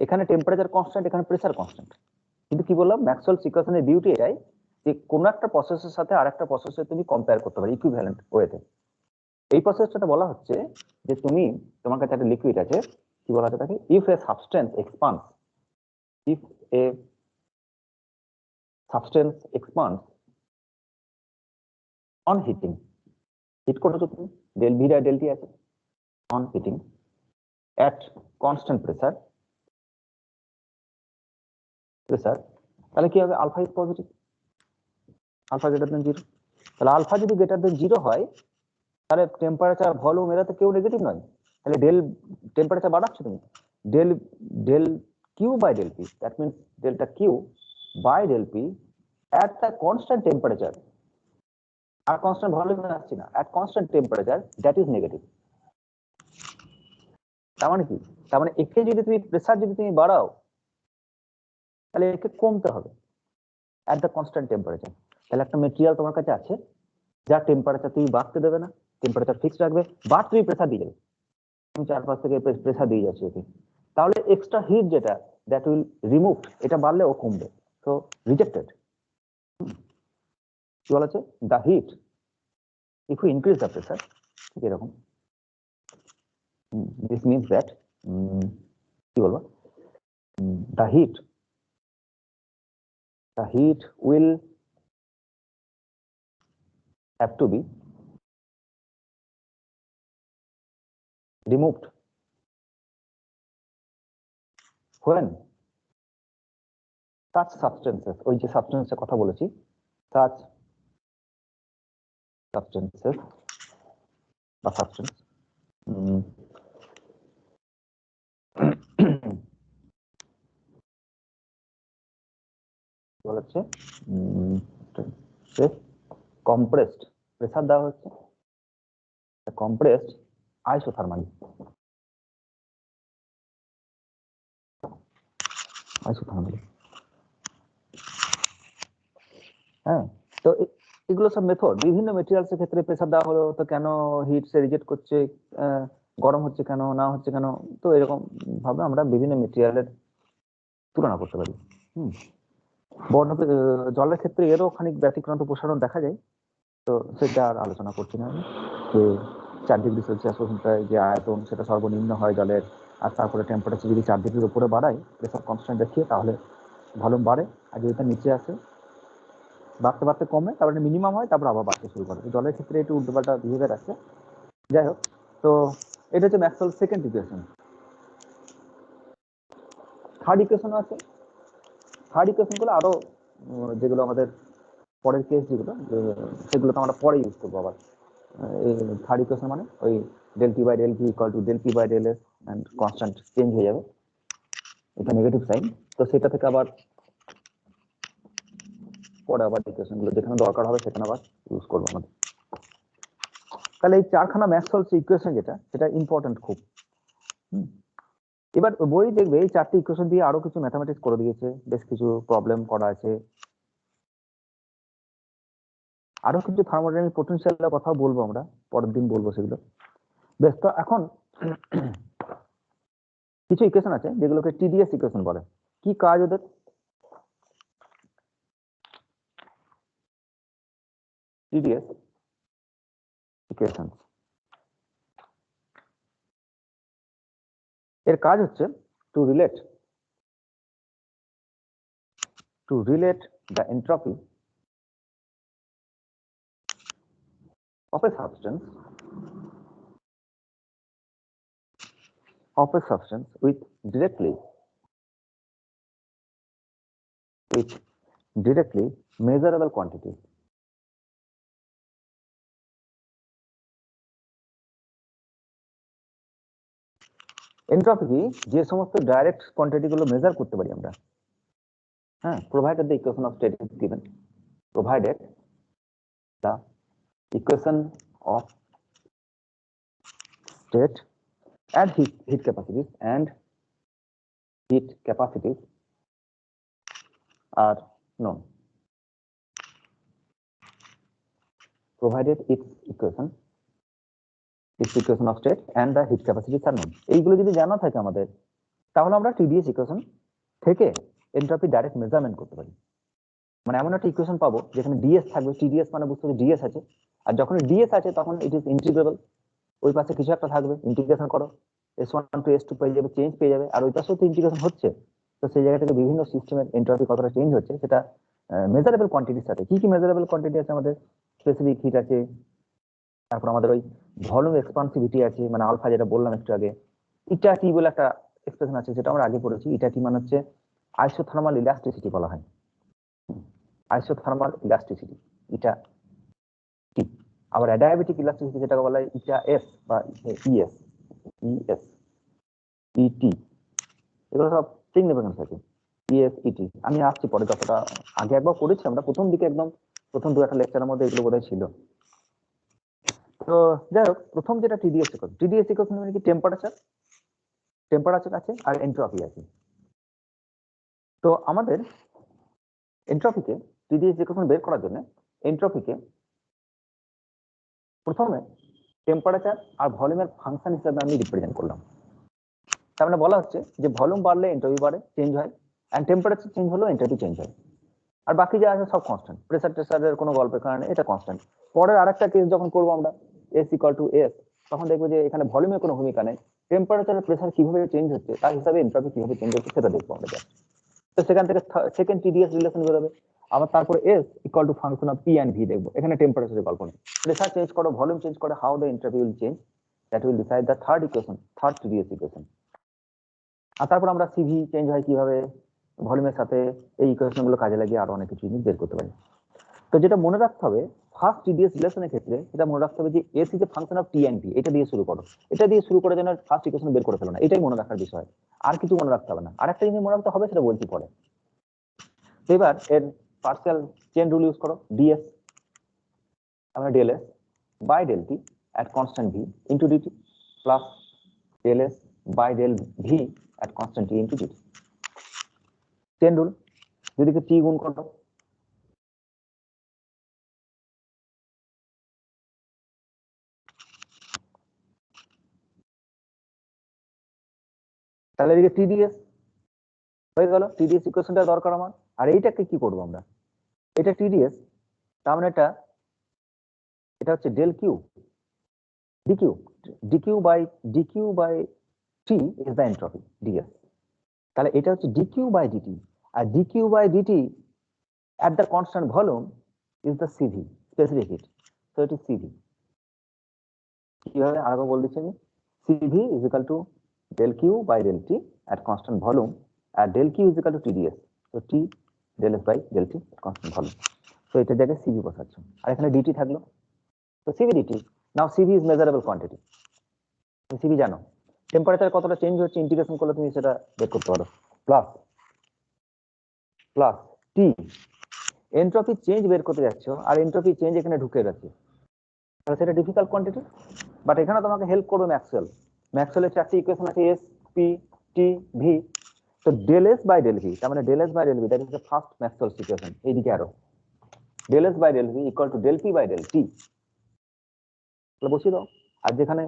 এখানে টেম্পারেচার কনস্ট্যান্ট, এখানে প্রেসার কনস্ট্যান্ট। কিন্তু কি বললাম, ম্যাক্সওয়েলস ইকুয়েশনের বিউটি এটাই যে কোন একটা প্রসেসের সাথে আরেকটা প্রসেসের তুমি কম্পেয়ার করতে পারো ইকুইভ্যালেন্ট ওয়েতে। এই প্রসেসটাতে বলা হচ্ছে যে তোমার কাছে একটা লিকুইড আছে, কি বলা হচ্ছে তাকে? If a substance expands, if a substance expands on heating, heat করেছো তুমি, ডেল ভি আর ডেল টি আছে, on heating at constant pressure, তাহলে কি হবে? Alpha is positive, alpha greater than 0। তাহলে আলফা যদি গ্রেটার দেন 0 হয় তাহলে টেম্পারেচার ভলিউম এরা তো কেউ নেগেটিভ নয়। তাহলে ডেল টেম্পারেচার বাড়াচ্ছ তুমি, del del Q by del P, that means delta Q by del P at the constant temperature, আর কনস্ট্যান্ট ভলিউমে আসছে না, at constant temperature that is negative। তার মানে কি? তার মানে একে যদি তুমি প্রেসার যদি তুমি বাড়াও তাহলে একে কমতে হবে at the constant temperature। তাহলে একটা মেটেরিয়াল তোমার কাছে আছে যার টেম্পারেচার তুমি বাড়তে দেবে না, টেম্পারেচার ফিক্সড রাখবে, বাট তুমি প্রেসার দিয়ে যাবে, তুমি চারপাশ থেকে প্রেসার দিয়ে যাচ্ছে ওকে, তাহলে এক্সট্রা হিট যেটা দ্যাট উইল রিমুভ, এটা বাড়লে ও কমবে, সো রিজেক্টেড। কি বলা আছে? The heat if you increase the pressure, ঠিক এরকম। দিস মিনস দ্যাট কি বলবো, the heat will have to be removed when such substances, ওই যে সাবস্টেন্সের কথা বলেছি, such substances বা সাবস্টেন্স বলেছে compressed, প্রেসার দেওয়া হচ্ছে compressed isothermally, হ্যাঁ। তো এগুলো সব মেথড, বিভিন্ন মেটেরিয়ালস এর ক্ষেত্রে প্রেসার দেওয়া হলো তো কেন হিট সে রিজেক্ট করছে, গরম হচ্ছে কেন, না হচ্ছে কেন, তো এরকম ভাবে আমরা বিভিন্ন মেটেরিয়ালের তুলনা করতে পারি। জলের ক্ষেত্রে এরও খানিক ব্যতিক্রান্ত প্রসারণ দেখা যায়, তো সেটা আর আলোচনা করছি না আমি। যে 4 ডিগ্রি সেলসিয়াস পর্যন্ত যে আয়তন সেটা সর্বনিম্ন হয় জলের, আর তারপরে টেম্পারেচার যদি 4 ডিগ্রির উপরে বাড়ায় প্রেসার কনস্ট্যান্ট দেখিয়ে তাহলে ভলিউম বাড়ে, আর যদি এটা নিচে আসে বাড়তে বাড়তে কমে, তারপরে মিনিমাম হয়, তারপর আবার বাড়তে শুরু করে। জলের ক্ষেত্রে একটু উল্টোপাল্টা বিহেভিয়ার আছে। যাই হোক, তো এটা হচ্ছে Maxwell second equation. Third equation আছে। থার্ড ইকুয়েশন গুলো আরো যেগুলো আমাদের পরের কেস যেগুলো সেগুলো তো আমরা পরে ইউজ করবো আবার। এই থার্ড ইকুয়েশন মানে ওই del T by del V equal to del P by del S and constant change হয়ে যাবে, এটা নেগেটিভ সাইন। তো সেটা থেকে আবার পরে আবার ইকুয়েশন গুলো যেখানে দরকার হবে সেখানে আবার ইউজ করবো আমাদের। তাহলে এই চারখানা ম্যাক্সওয়েলস ইকুয়েশন যেটা সেটা ইম্পর্টেন্ট খুব। এবার বই দেখবে এই চারটি ইকুয়েশন দিয়ে আরো কিছু ম্যাথামেটিক্স করে দিয়েছে, বেশ কিছু প্রবলেম করা আছে, আরো কিছু থার্মোডাইনামিক পটেনশিয়ালের কথা বলবো আমরা, পরের দিন বলবো সেগুলো। বেশ, তো এখন কিছু ইকুয়েশন আছে যেগুলোকে টিডিএস ইকুয়েশন বলে। কি কাজ ওদের? টিডিএস ইকুয়েশন এর কাজ হচ্ছে two relate the entropy of a substance with directly measurable quantity. Entropy কি? যে সমস্ত ডাইরেক্ট কোয়ান্টিটি গুলো মেজার করতে পারি আমরা, হ্যাঁ, provided the equation of state is given, provided the equation of state and heat capacities are known, provided its equation of state and the heat capacities are known. এইগুলো যদি জানা থাকে আমাদের, তাহলে আমরা টিডিএস ইকুয়েশন থেকে এন্ট্রপি ডাইরেক্ট মেজারমেন্ট করতে পারি। মানে এমন একটা ইকুয়েশন পাবো যেখানে ডিএস থাকবে, টিডিএস মানে বুঝতে হবে ডিএস আছে, আর যখন ডিএস আছে তখন ইট ইজ ইন্টিগ্রেবল, ওই পাশে কিছু একটা থাকবে, ইন্টিগ্রেশন করো, s1 টু s2 পেয়ে যাবে, চেঞ্জ পেয়ে যাবে, আর ওই পাশেও তো ইন্টিগ্রেশন হচ্ছে, তো সেই জায়গা থেকে বিভিন্ন সিস্টেমের এন্ট্রপি কতটা চেঞ্জ হচ্ছে সেটা মেজারেবল কোয়ান্টিটির সাথে। কি কি মেজারেবল কোয়ান্টিটি আছে আমাদের? স্পেসিফিক হিট আছে, তারপর আমাদের ওই ভলিউম এক্সপান্সিভিটি আছে, মানে আলফা যেটা বললাম একটু আগে, ইটা টি বলে একটা এক্সপ্রেশন আছে যেটা আমরা আগে পড়েছি, ইটা টি মানে হচ্ছে আইসোথার্মাল ইলাস্টিসিটি বলা হয়, আইসোথার্মাল ইলাস্টিসিটি ইটা টি। আবার অ্যাডায়াবেটিক ইলাস্টিসিটি যেটাকে বলা হয় ইটা এস বা ইএস ইটি, এগুলো সব সিগনিফিকেন্স আছে, ইএস ইটি। আমি আসছি পরে, যতটা আগে একবার করেছি আমরা প্রথম দিকে, একদম প্রথম দু একটা লেকচারের মধ্যে এগুলো বোধহয় ছিল। তো যাই হোক, প্রথম যেটা টিডিএস ইকুয়েশন মানে কি? টেম্পারেচার আছে আর এন্ট্রপি আছে। তো আমাদের এন্ট্রপিকে টিডিএস ইকুয়েশন বের করার জন্য এন্ট্রপিকে প্রথমে টেম্পারেচার আর ভলিউমের ফাংশন হিসেবে আমি রিপ্রেজেন্ট করলাম। তার মানে বলা হচ্ছে যে ভলিউম বাড়লে এন্ট্রপি বাড়ে, চেঞ্জ হয়, এন্ড টেম্পারেচার চেঞ্জ হলেও এন্ট্রপি চেঞ্জ হয়, আর বাকি যা আছে সব কনস্ট্যান্ট। প্রেসার টেসারের কোনো গল্পের কারণে এটা কনস্ট্যান্ট। পরের আরেকটা কেস যখন করবো আমরা, এস ইকুয়াল টু এস, তখন দেখবো যে এখানে ভলিউমের কোনো ভূমিকা নেই, টেম্পারেচার আর প্রেসার কিভাবে চেঞ্জ হচ্ছে তার হিসাবে এন্ট্রপি কিভাবে চেঞ্জ হচ্ছে সেটা দেখবো আমরা। তো সেখান থেকে সেকেন্ড টিডিএস রিলেশন বেরোবে। আবার তারপরে S equal to function of P and V দেখবো, এখানে টেম্পারেচারের গল্প নেই। প্রেসার চেঞ্জ করো, ভলিউম চেঞ্জ করো, how the entropy will change, that will decide the third TdS equation. আর তারপর আমরা সিভি চেঞ্জ হয় কিভাবে ভলিউমের সাথে, এই ইকুয়েশন গুলো কাজে লাগিয়ে আরো অনেক কিছু জিনিস বের করতে পারি। তো যেটা মনে রাখতে হবে ফার্স্ট টিডিএস রিলেশনের ক্ষেত্রে, এটা মনে রাখতে হবে যে S is a function of T and V, এটা দিয়ে শুরু করো, এটা দিয়ে শুরু করে যেন ফার্স্ট ইকুয়েশন বের করে ফেলো না, এটাই মনে রাখার বিষয়, আর কিছু মনে রাখতে হবে না। আরেকটা জিনিস মনে রাখতে হবে, সেটা বলছি পরে। তো এবার এর পার্সিয়াল চেন রুল ইউজ করো, ডিএস আমরা del S by del T at constant v into dt plus del s by del v at constant t into dt। Chain rule, দুদিকে টি গুণ করো, তাহলে এদিকে টিডিএস হয়ে গেল। টিডিএস ইকুয়েশনটা দরকার আমার। আর এইটাকে কি করবো আমরা? এটা টিডিএস, তার মানে এটা হচ্ছে del Q dQ by T is the entropy dS. তাহলে এটা হচ্ছে ডিকিউ বাই ডিটি, আর dQ by dT at the constant volume is the CV, specific heat, so it is CV। কিভাবে আরেকবার বল দিচ্ছি আমি, CV is equal to del Q by del T at constant volume, R del Q is equal to TDS, so T del S by del T at constant volume। so এটা জায়গায় CV বসাচ্ছ, আর এখানে DT থাকলো, so CV DT। now CV is measurable quantity, CV জানো, temperature কতটা change হচ্ছে integration করলে তুমি সেটা বের করতে পারো, প্লাস T এন্ট্রপি চেঞ্জ বের করতে যাচ্ছ, আর এন্ট্রপি চেঞ্জ এখানে ঢুকে গেছে, তাহলে সেটা ডিফিকাল্ট কোয়ান্টিটি, বাট এখানে তোমাকে হেল্প করবে ম্যাক্সওয়েল। ম্যাক্সওয়েলের চারটি ইকুয়েশন আছে, এস, পি, টি, ভি। তো del S by del V, তার মানে del S by del V that is the first Maxwell's equation. এইদিকে আরো del S by del V equal to del P by del T, তাহলে বসিয়ে দাও। আর যেখানে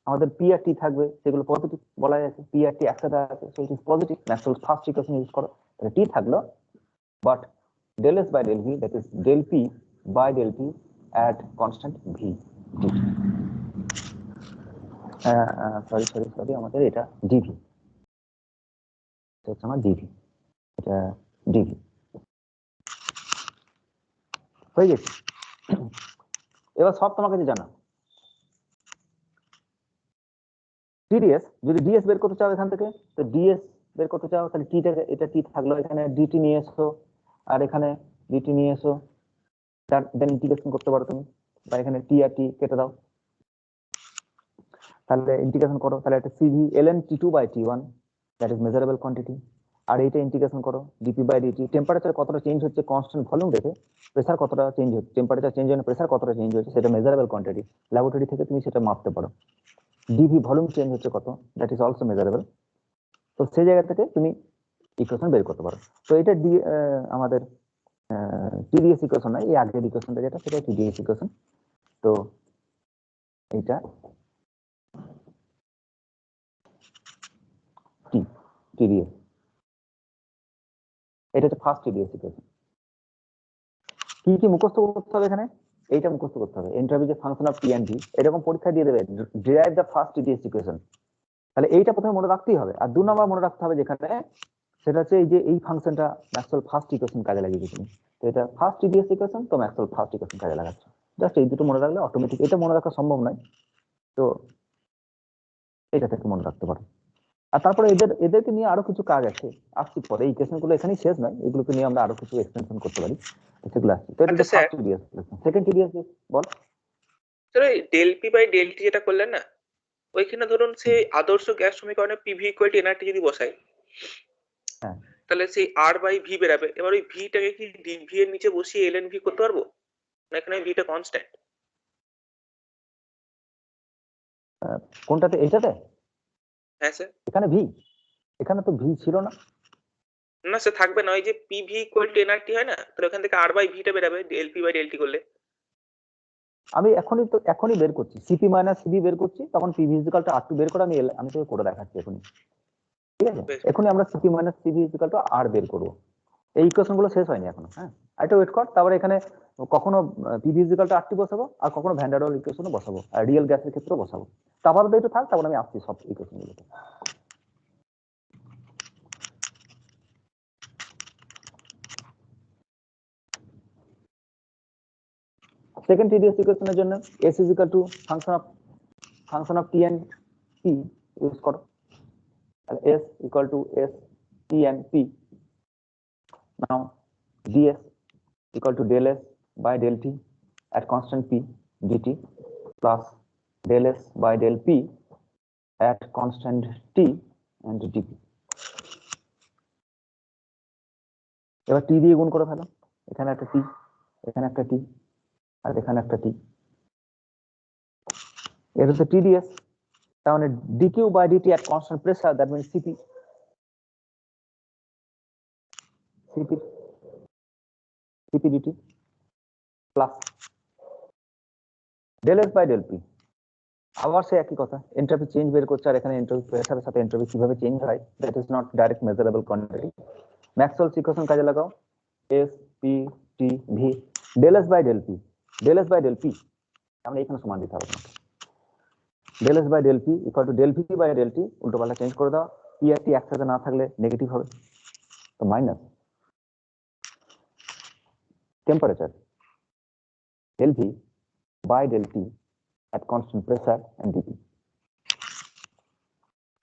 আমাদের পি আর টি থাকবে সেগুলো পজিটিভ বলা যাচ্ছে, পি আর টি একসাথে আছে, so it is positive. Maxwell's first equation use করো, তাহলে টি থাকলো, but del s by del v that is del p by del t at constant v dt. Sorry আমাদের এটা dv, এটা হচ্ছে আমার dv, এটা dv হয়ে গেছে। এবার সব তোমাকে যে জানা টিডিএস, যদি ডিএস বের করতে চাও এখান থেকে, তো ডিএস বের করতে চাও তাহলে টি থেকে, এটা টি থাকলো, এখানে ডিটি নিয়ে এসো, আর এখানে ডিটি নিয়ে এসো, তার দেন ইন্টিগ্রেশন করতে পারো তুমি, বা এখানে টি আর টি কেটে দাও, তাহলে ইন্টিগ্রেশন করো, তাহলে এটা CV ln t2 by t1 that is measurable quantity. আর এইটা ইন্টিগ্রেশন করো ডিপি বাই ডিটি, টেম্পারেচার কতটা চেঞ্জ হচ্ছে কনস্ট্যান্ট ভলিউম রেখে, প্রেসার কতটা চেঞ্জ হচ্ছে, টেম্পারেচার চেঞ্জ হলে প্রেসার কতটা চেঞ্জ হচ্ছে সেটা মেজারেবল কোয়ান্টিটি, ল্যাবরেটরি থেকে তুমি সেটা মাপতে পারো। ডিভি ভলিউম চেঞ্জ হচ্ছে কত, দ্যাট ইজ অলসো মেজারেবল। তো সেই জায়গা থেকে তুমি ইকুয়েশন বের করতে পারো। তো এটা আমাদের টিডিএস ইকুয়েশন নয়, এই আগের ইকুয়েশনটা যেটা সেটা টিডিএস ইকুয়েশন। তো এইটা টিডিএস, এটা হচ্ছে ফার্স্ট টিডিএস ইকুয়েশন। কি কি মুখস্থ করতে হবে এখানে, এইটা মুখস্থ করতে হবে, এন্ট্রপি যে function of T and V, এরকম পরীক্ষা দিয়ে দেবে, derive the first TdS equation. তাহলে এইটা প্রথমে মনে রাখতেই হবে। আর 2 নম্বর মনে রাখতে হবে যেখানে, সেটা হচ্ছে এই যে এই ফাংশনটা ম্যাক্সওয়েল ফার্স্ট ইকুয়েশন কাজে লাগিয়েছি তুমি, তো এটা ফার্স্ট টিডিএস ইকুয়েশন, তো ম্যাক্সওয়েল ফার্স্ট ইকুয়েশন কাজে লাগাচ্ছ। জাস্ট এই দুটো মনে রাখলে অটোমেটিক, এটা মনে রাখা সম্ভব নয়, তো এটা থেকে মনে রাখতে পারো। আর তারপরে এদেরকে নিয়ে আরো কিছু কাজ আছে, আসছি পরে, এই ইকুয়েশন গুলো এখানেই শেষ নয়, এগুলোকে নিয়ে আমরা আরো কিছু এক্সটেনশন করতে পারি, সেগুলো আসছে। তো এটা আচ্ছা হচ্ছে sir, first TdS. Second TdS বল। স্যার ওই del P by del T যেটা করলেন না, ওইখানে ধরুন সেই আদর্শ গ্যাস সমীকরণে পিভি ইকুয়াল টু এনআরটি যদি বসাই, হ্যাঁ, তাহলে সেই আর বাই ভি বেরাবে। এবার ওই ভিটাকে কি ডিভি এর নিচে বসিয়ে এলএন ভি করতে পারবো, না এখানে ভিটা কনস্ট্যান্ট? কোনটাতে, এইটাতে? হ্যাঁ স্যার। এখানে ভি, এখানে তো ভি ছিল না। না স্যার থাকবে না, ওই যে পিভি ইকুয়াল টু এনআরটি হয় না, তাহলে ওখান থেকে আর বাই ভিটা বেরাবে del P by del T করলে। আমি এখনই বের করছি, সিপি মাইনাস সিবি বের করছি, তখন পি ভিজিক্যাল টু আর টু বের করে আমি তোকে করে দেখাচ্ছি এখনই, ঠিক আছে? বেশ। এখনই আমরা সিপি মাইনাস সিবি ভিজিক্যাল টু আর বের করবো। এই ইকুয়েশন গুলো শেষ হয়নি এখনো, হ্যাঁ, এটা ওয়েট কর। তারপরে এখানে কখনো পি ভিজিক্যাল টু আর টি বসাবো, আর কখনো ভ্যান্ডারওয়াল ইকুয়েশনও বসাবো, আর রিয়েল গ্যাসের ক্ষেত্রেও বসাবো। তারপরে একটু থাক, তারপরে আমি আসছি সব ইকুয়েশন গুলোতে। সেকেন্ড টিডিএস ইকুয়েশনের জন্য S is equal to function of T and P use করো, তাহলে S equal to S T and P. Now ds equal to del s by del t at constant p dt plus del s by del p at constant t and dp. এবার t দিয়ে গুণ করে ফেলো, এখানে একটা t, এখানে একটা t, আর এখানে একটা t, এটা হচ্ছে tds। তার মানে dq by dt at constant pressure, that means cp, cp cp dt plus del s by del p। আবার সে একই কথা, এন্ট্রপি চেঞ্জ বের করছে, আর এখানে এন্ট্রপি প্রেসারের সাথে এন্ট্রপি কিভাবে চেঞ্জ হয়, that is not direct measurable quantity. Maxwell's equation কাজে লাগাও, S P T V del S by del P, del S by del P, আমরা এখানে সমান দিতে হবে তোমাকে, del S by del P equal to del V by del T, উল্টো পাল্টা চেঞ্জ করে দাও, পি আর টি একসাথে না থাকলে নেগেটিভ হবে, তো minus temperature del V by del T at constant pressure and dp।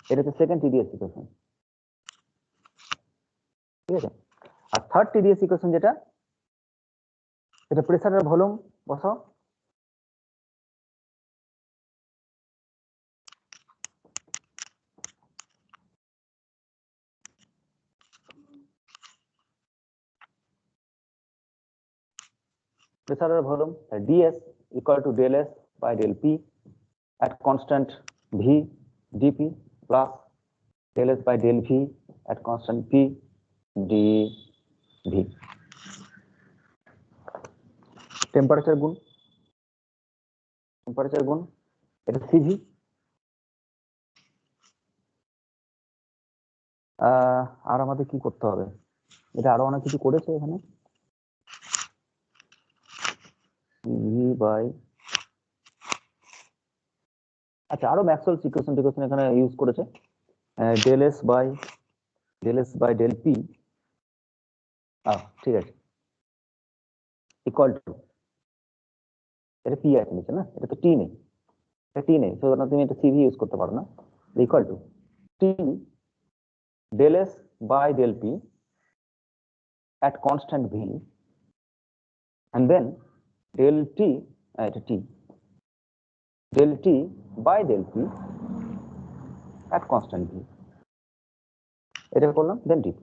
এটা হচ্ছে সেকেন্ড টিডিএস ইকুয়েশন, ঠিক আছে? আর থার্ড টিডিএস ইকুয়েশন যেটা, এটা প্রেসার আর ভলিউম বসাও, প্রেসার আর volume ds equal to del s by del P at constant V dP plus del S by del V at constant P dV. Temperature গুণ এটা CV। আর আমাদের কি করতে হবে, এটা আরো অনেক কিছু করেছে এখানে। CV বাই, আচ্ছা আরো ম্যাক্সওয়েলস ইকুয়েশন এখানে ইউজ করেছে। del S by del P, ঠিক আছে, ইকুয়াল টু, এটা P আছে নিচে না, এটা তো T নেই, সুতরাং তুমি এটা CV ইউজ করতে পারো না। Equal to T del S by del P at constant V and then del T, এটা T, del T by del P at constant V, এটা করলাম। দেন dP,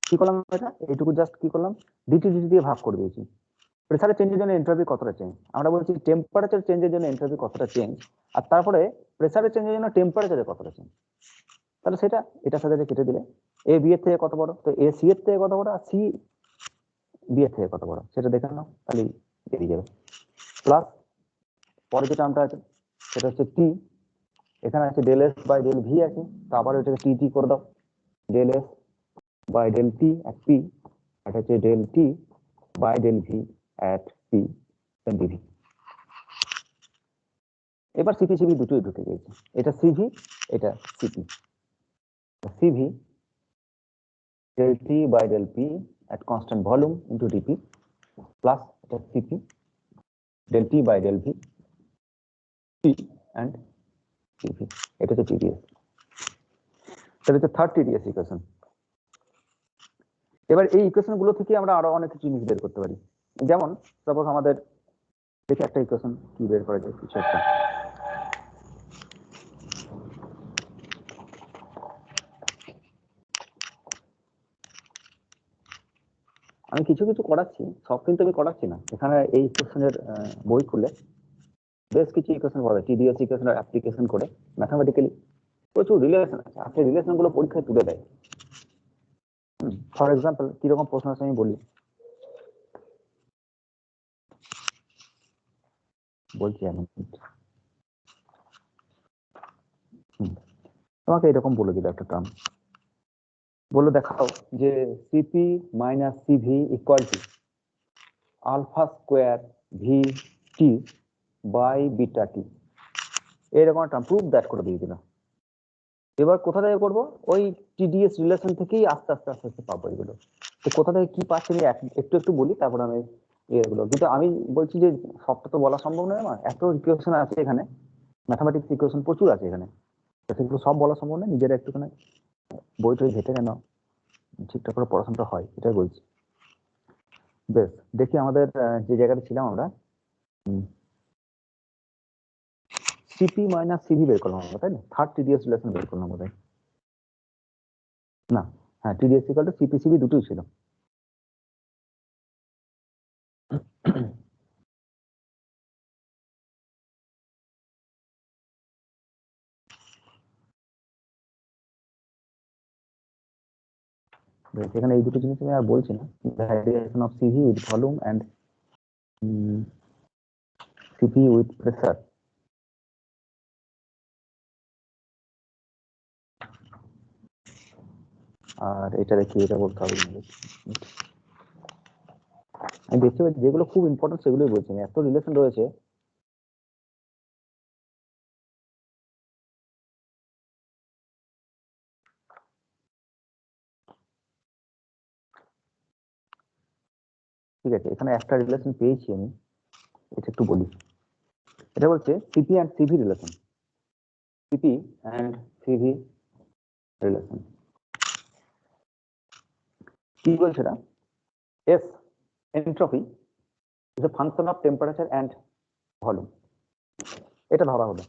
কি করলাম এটা, এইটুকু জাস্ট কি করলাম, dT দিয়ে ভাগ করে দিয়েছি। প্রেসারের চেঞ্জের জন্য এনট্রপি কতটা চেঞ্জ, আমরা বলছি টেম্পারেচার চেঞ্জের জন্য এনট্রপি কতটা চেঞ্জ, আর তারপরে প্রেসারের চেঞ্জের জন্য টেম্পারেচারে কতটা চেঞ্জ। তাহলে সেটা এটার সাথে কেটে দিলে এ বি এর থেকে কত বড়, তো এ সি এর থেকে কত বড় আর সি বি এর থেকে কত বড় সেটা দেখে নাও, তাহলে বেরিয়ে যাবে। প্লাস পরে যে টার্মটা আছে সেটা হচ্ছে টি, এখানে আছে del S by del V আছে, তো আবার এটাকে টি টি করে দাও, del S by del T at P, এটা হচ্ছে del T by del V at P then dV. এবার সিপি সিভি দুটোই ঢুকে গেছে, এটা সিভি এটা CP. CV del T by del P at constant volume into dP plus Cp del T by del V P and Cp, এটা হচ্ছে TDS। তাহলে হচ্ছে থার্ড TDS ইকুয়েশন। এবার এই ইকুয়েশন গুলো থেকে আমরা আরো অনেক জিনিস বের করতে পারি, যেমন সাপোজ আমাদের দেখে একটা ইকুয়েশন কি বের করা যায়, কিছু একটা আমি কিছু করাচ্ছি, সব কিন্তু আমি করাচ্ছি না। এখানে এই ইকুয়েশনের বই খুলে বেশ কিছু ইকুয়েশন পাবে, TDS ইকুয়েশনের অ্যাপ্লিকেশন করে ম্যাথমেটিক্যালি প্রচুর রিলেশন আছে, আপনি রিলেশন গুলো পরীক্ষায় তুলে দেয়। ফর এক্সাম্পল কিরকম প্রশ্ন আছে আমি বলি, বলছি আমি তোমাকে এরকম বলে দিল একটা টার্ম, বলে দেখাও যে CP minus CV equal to alpha square V T by beta T, এরকম একটা প্রুফ দ্যাট করে দিয়ে দিল। এবার কোথা থেকে করবো, ওই টিডিএস রিলেশন থেকেই আস্তে আস্তে পাবো এগুলো। তো কোথা থেকে কি পাচ্ছি একটু বলি, তারপর আমি এগুলো, কিন্তু আমি বলছি যে সবটা তো বলা সম্ভব নয় আমার, এত ইকুয়েশন আছে এখানে, ম্যাথামেটিক্স ইকুয়েশন প্রচুর আছে এখানে, সেগুলো সব বলা সম্ভব নয়। নিজেরা একটুখানি বই টই ঘেটে কেন ঠিকঠাক করে পড়াশোনাটা হয়, এটাই বলছি। বেশ, দেখি আমাদের যে জায়গাটা ছিলাম আমরা, সিপি মাইনাস সিভি বের করলাম আমরা, তাই না? থার্ড টিডিএস রিলেশন বের করলাম বোধ হয়, না হ্যাঁ, TDS equal to CP CV দুটোই ছিল। এখানে এই দুটো জিনিস আমি আর বলছি না, variation of CV with volume and CP with pressure. আর এটা দেখি, এটা বলতে হবে, আমি দেখতে পাচ্ছি যেগুলো খুব ইম্পর্টেন্ট সেগুলোই বলছি, এত রিলেশন রয়েছে। ঠিক আছে, এখানে একটা রিলেশন পেয়েছি আমি, এটা একটু বলি। এটা বলছে CP and CV relation, CP and CV relation কি বলছে না, S entropy is a function of temperature and volume, এটা ধরা হলো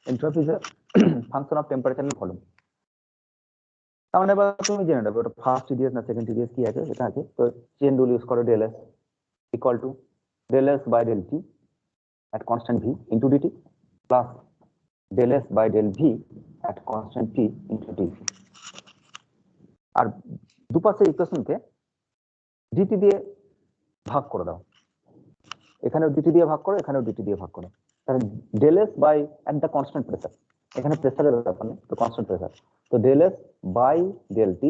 entropy is a function of temperature and volume. তার মানে এবার তুমি জেনে নেবে ওটা ফার্স্ট টিডিএস না সেকেন্ড টিডিএস কি আছে, এটা আছে। তো চেন রুল ইউজ করো, del S equal to del S by del T at constant v into dt plus del s by del v at constant t into dv। আর দুপাশের ইকুয়েশনকে dt দিয়ে ভাগ করে দাও, এখানেও dt দিয়ে ভাগ করো, এখানেও dt দিয়ে ভাগ করো, তাহলে del s by at the constant pressure, এখানে প্রেসারের ব্যাপার নেই তো কনস্ট্যান্ট প্রেসার, তো del s by del t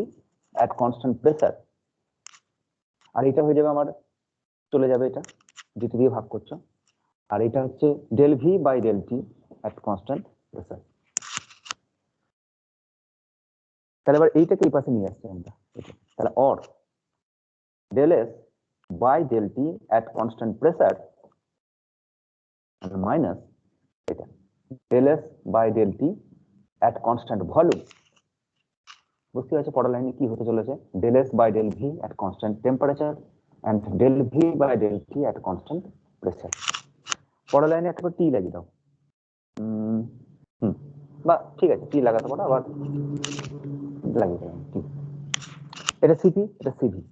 at constant pressure, আর এটা হয়ে যাবে আমার, চলে যাবে এটা dt দিয়ে ভাগ করছো, আর এটা হচ্ছে del v by del t at constant pressure। তাহলে এবার এইটাকে এই পাশে নিয়ে আসছি আমরা, তাহলে or del s by del t at constant pressure minus এটা del s by del t at constant volume। বুঝতে পারছো পরের লাইনে কি হতে চলেছে, del s by del v at constant temperature and del v by del t at constant pressure। পরের লাইনে একটা টি লাগিয়ে দাও, বা ঠিক আছে টি লাগাতে পারো, আবার লাগিয়ে দাও টি। এটা সিপি, এটা সিভি,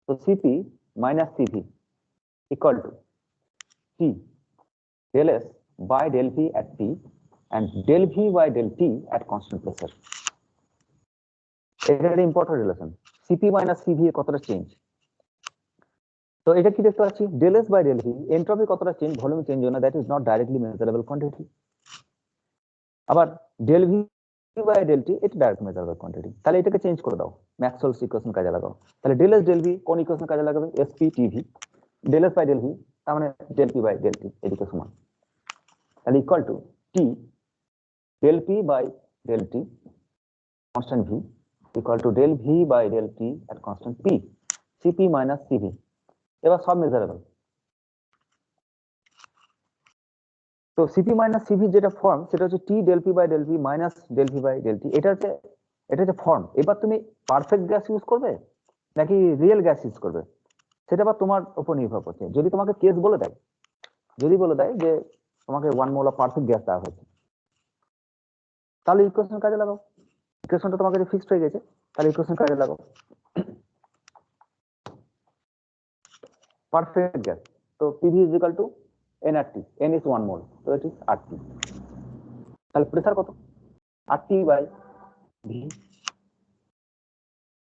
তো CP minus CV equal to T del s by del v at t and del v by del t at constant pressure। এটা একটা important relation, CP minus CV এর কতটা চেঞ্জ। তো এটা কি দেখতে পাচ্ছি, del s by del v entropy কতটা চেঞ্জ, ভলিউম চেঞ্জ হয় না, that is not directly measurable quantity. আবার del v by del t এটা ডাইরেক্ট মেজারেবল কোয়ান্টিটি, তাহলে এটাকে চেঞ্জ করে দাও, ম্যাক্সওয়েলস ইকুয়েশন কাজে লাগাও, তাহলে del s del v কোন ইকুয়েশন কাজে লাগাবে, sp tv, del s by del v তার মানে del p by del t এদিকে সমান, তাহলে equal to t del p by del t constant v equal to del v by del t at constant p, cp minus cv। এবার সব measurable, তো cp minus cv যেটা form সেটা হচ্ছে t del p by del v minus del v by del t, এটা হচ্ছে form. এবার তুমি পারফেক্ট গ্যাস ইউজ করবে নাকি রিয়েল গ্যাস ইউজ করবে সেটা আবার তোমার উপর নির্ভর করছে। যদি তোমাকে কেস বলে দেয়, যদি বলে দেয় যে তোমাকে 1 মোল অফ পারফেক্ট গ্যাস দেওয়া হয়েছে, তাহলে ইকুয়েশন কাজে লাগাও, ইকুয়েশনটা তোমার কাছে ফিক্সড হয়ে গেছে, তাহলে ইকুয়েশন কাজে লাগাও। পারফেক্ট গ্যাস, তো PV is equal to nRT, n is 1 mole, so it is RT। তাহলে প্রেসার কত, RT by V,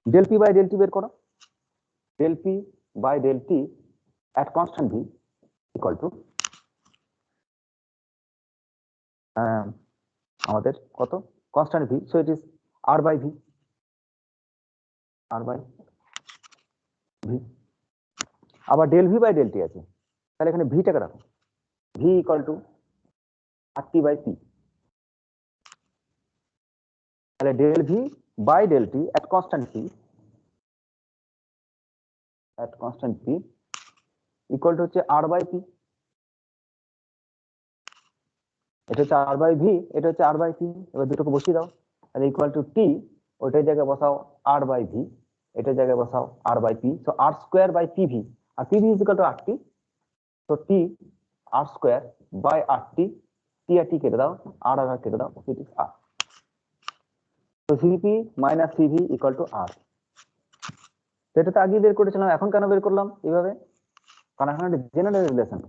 del P by del T বের করো, del P by del T at constant V equal to আমাদের কত constant V, so it is R by V, R by V। আবার del V by del T আছে, তাহলে এখানে V টাকে রাখো, V equal to RT by P, তাহলে del V by del T at constant P equal to হচ্ছে R by P, এটা হচ্ছে R by V, এটা হচ্ছে R by P। এবার দুটোকে বসিয়ে দাও, তাহলে ইকুয়াল টু T, ওইটার জায়গায় বসাও R by V, এটার জায়গায় বসাও R by P, so R square by PV, আর PV is equal to RT, so T R square by RT, T আর T কেটে দাও, R আর R কেটে দাও, ইট ইজ R। তো CP minus CV equal to R। এটা তো আগে বের করেছিলাম, এখন কেন বের করলাম এইভাবে, কারণ এখন একটা জেনারেল রিলেশন,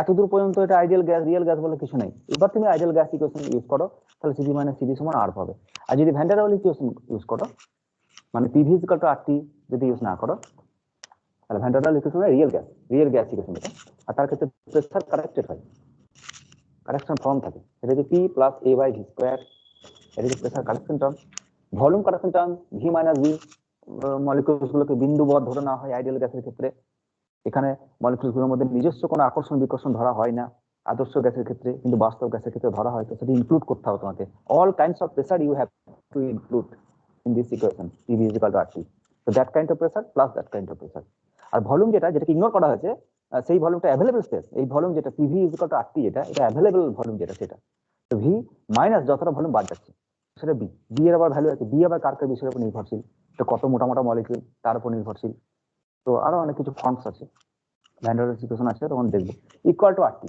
এতদূর পর্যন্ত এটা আইডিয়াল গ্যাস রিয়েল গ্যাস বলে কিছু নাই। এবার তুমি আইডিয়াল গ্যাস ইকুয়েশন ইউজ করো, তাহলে CP মাইনাস CV সমান R পাবে। আর যদি van der Waal equation use করো, মানে PV is equal to RT যদি ইউজ না করো, তাহলে van der Waal equation real gas equation এটা, আর তার ক্ষেত্রে প্রেসার কারেক্টেড হয়, কারেকশন ফর্ম থাকে, এটা যে P plus A by V square, এটা যে pressure correction term, volume correction term V minus V, molecules গুলোকে বিন্দুবৎ ধরে নেওয়া হয় আইডিয়াল গ্যাসের ক্ষেত্রে, এখানে মলিকিউলস গুলোর মধ্যে নিজস্ব কোনো আকর্ষণ বিকর্ষণ ধরা হয় না আদর্শ গ্যাসের ক্ষেত্রে, কিন্তু বাস্তব গ্যাসের ক্ষেত্রে ধরা হয়, তো সেটা ইনক্লুড করতে হবে তোমাকে। All kinds of pressure you have to include in this equation, PV is equal to RT, so that kind of pressure plus that kind of pressure। আর ভলিউম যেটাকে ইগনোর করা হয়েছে, সেই ভলিউমটা অ্যাভেলেবল স্পেস, এই ভলিউম যেটা PV is equal to RT, এটা available volume যেটা সেটা, তো V মাইনাস যতটা ভলিউম বাদ যাচ্ছে সেটা B এর আবার ভ্যালু আছে, B আবার কার বিষয়ের উপর নির্ভরশীল, তো কত মোটা মোটা মলিকিউল তার উপর নির্ভরশীল, তো আরো অনেক কিছু ফর্মস আছে, ভ্যান ডার ওয়ালস ইকুয়েশন আছে, তখন দেখবো ইকুয়াল টু RT।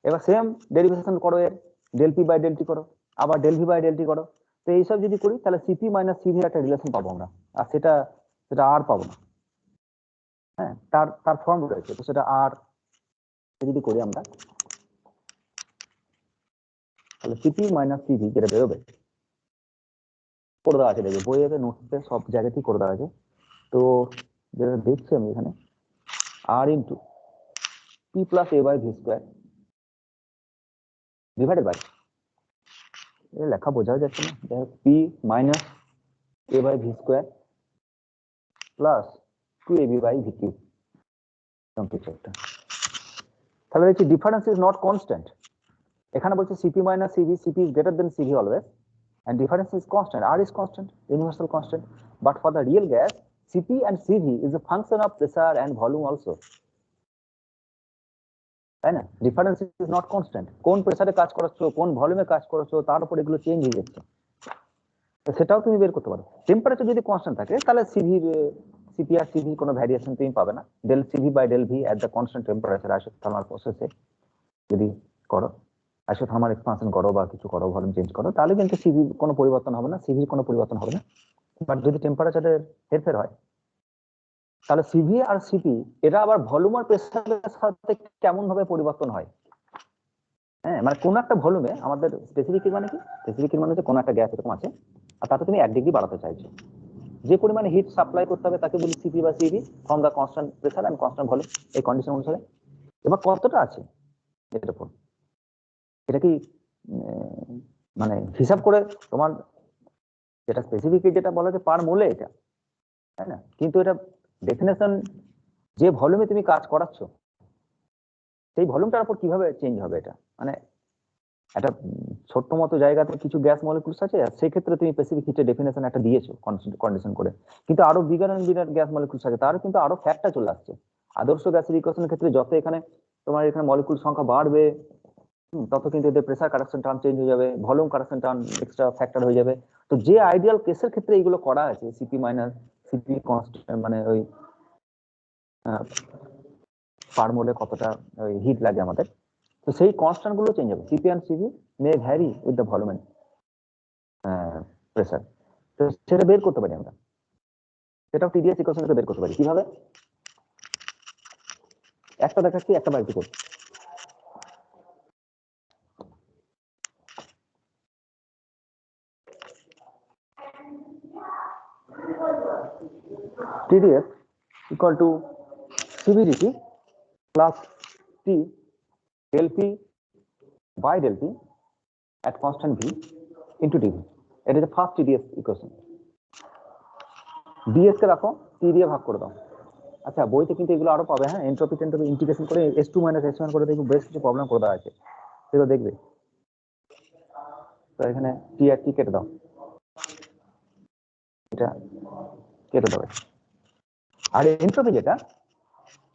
এবার সেম ডেরিভেশন করো এর, del P by del T করো, আবার del V by del T করো, তো এইসব যদি করি তাহলে CP মাইনাস CV একটা রিলেশন পাবো আমরা, আর সেটা আর পাবো না। হ্যাঁ, তার ফর্ম রয়েছে, তো সেটা R যদি করি আমরা, তাহলে সিপি মাইনাস সিভি যেটা বেরোবে করে দেওয়া আছে, দেখবে বইয়েতে নোটসে সব জায়গাতেই করে দেওয়া আছে। তো যেটা দেখছি আমি এখানে R into P plus a by V square divided by, লেখা বোঝা যাচ্ছে না, যাই হোক P minus a by V square plus 2ab by V cube. তাহলে দেখছি ডিফারেন্স ইজ নট কনস্ট্যান্ট। এখানে বলছে CP minus CV, CP is greater than CV always, and difference is constant, R is constant, universal constant. But for the real gas, Cp and Cv is a function of pressure and volume also. তাই না? Difference is not constant, কোন প্রেসারে কাজ করছো, কোন ভলিউমে কাজ করছো, তার উপর এগুলো চেঞ্জ হয়ে যাচ্ছে। তো সেটাও তুমি বের করতে পারো। টেম্পারেচার যদি কনস্ট্যান্ট থাকে তাহলে সিপি আর সিভি কোনো ভ্যারিয়েশন তুমি পাবে না। Del CV by del V at the constant temperature isothermal প্রসেসে যদি করো, আইসোথার্মাল এক্সপানশন করো বা কিছু করো, ভলিউম চেঞ্জ করো, তাহলে কিন্তু সিভি কোনো পরিবর্তন হবে না, সিভির কোনো পরিবর্তন হবে না। বাট যদি টেম্পারেচারের হেরফের হয় তাহলে সিভি আর সিপি এটা আবার ভলিউম আর প্রেসারের সাথে কেমন ভাবে পরিবর্তন হয়। হ্যাঁ, মানে কোন একটা ভলিউমে আমাদের স্পেসিফিক মানে কি, স্পেসিফিক মানে হচ্ছে কোন একটা গ্যাস এরকম আছে আর তাতে তুমি 1 ডিগ্রি বাড়াতে চাইছো, যে পরিমাণে হিট সাপ্লাই করতে হবে তাকে বলি সিপি বা CV from the constant pressure and constant volume, এই কন্ডিশন অনুসারে। এবার কতটা আছে এটার উপর, এটা কি মানে হিসাব করে তোমার যেটা স্পেসিফিক যেটা বলা যে পার মোলে এটা, তাই না? কিন্তু এটা ডেফিনেশন যে ভলিউমে তুমি কাজ করাচ্ছ সেই ভলিউমটার উপর কিভাবে চেঞ্জ হবে এটা, মানে একটা ছোট্ট মতো জায়গাতে কিছু গ্যাস মলিকুলস আছে আর সেই ক্ষেত্রে তুমি স্পেসিফিক হিটের ডেফিনেশন একটা দিয়েছো কন্ডিশন করে, কিন্তু আরো bigger and bigger gas molecules আছে তার কিন্তু আরো ফ্যাক্টর চলে আসছে। আদর্শ গ্যাসের ইকুয়েশনের ক্ষেত্রে যত এখানে তোমার এখানে মলিকুল সংখ্যা বাড়বে তত কিন্তু এদের প্রেসার কারেকশন টার্ম চেঞ্জ হয়ে যাবে, volume correction term extra factor হয়ে যাবে। তো যে আইডিয়াল কেসের ক্ষেত্রে এগুলো করা আছে সিপি মাইনাস সিপি কনস্ট্যান্ট মানে ওই পার মোলে কতটা ওই হিট লাগে আমাদের, তো সেই কনস্ট্যান্ট গুলো চেঞ্জ হবে। CP and CV may vary with the volume and pressure. তো সেটা বের করতে পারি আমরা, সেটাও টিডিএস ইকুয়েশন থেকে বের করতে পারি। কিভাবে? একটা দেখাচ্ছি, একটা বাইরে করছি। TDS equal to CVDT plus T del P by del P at constant V into dV. It is the first TDS equation. DS কে রাখো, T দিয়ে ভাগ করে দাও। আচ্ছা, বইতে কিন্তু এগুলো আরো পাবে, হ্যাঁ, এন্ট্রপি টেন্ট্রপি ইন্টিগ্রেশন করে S2 - S1 করে দেখবে বেশ কিছু প্রবলেম করে দেওয়া আছে, সেগুলো দেখবে। তো এখানে T আর T কেটে দাও, এটা কেটে দেবে। আর এন্ট্রপি যেটা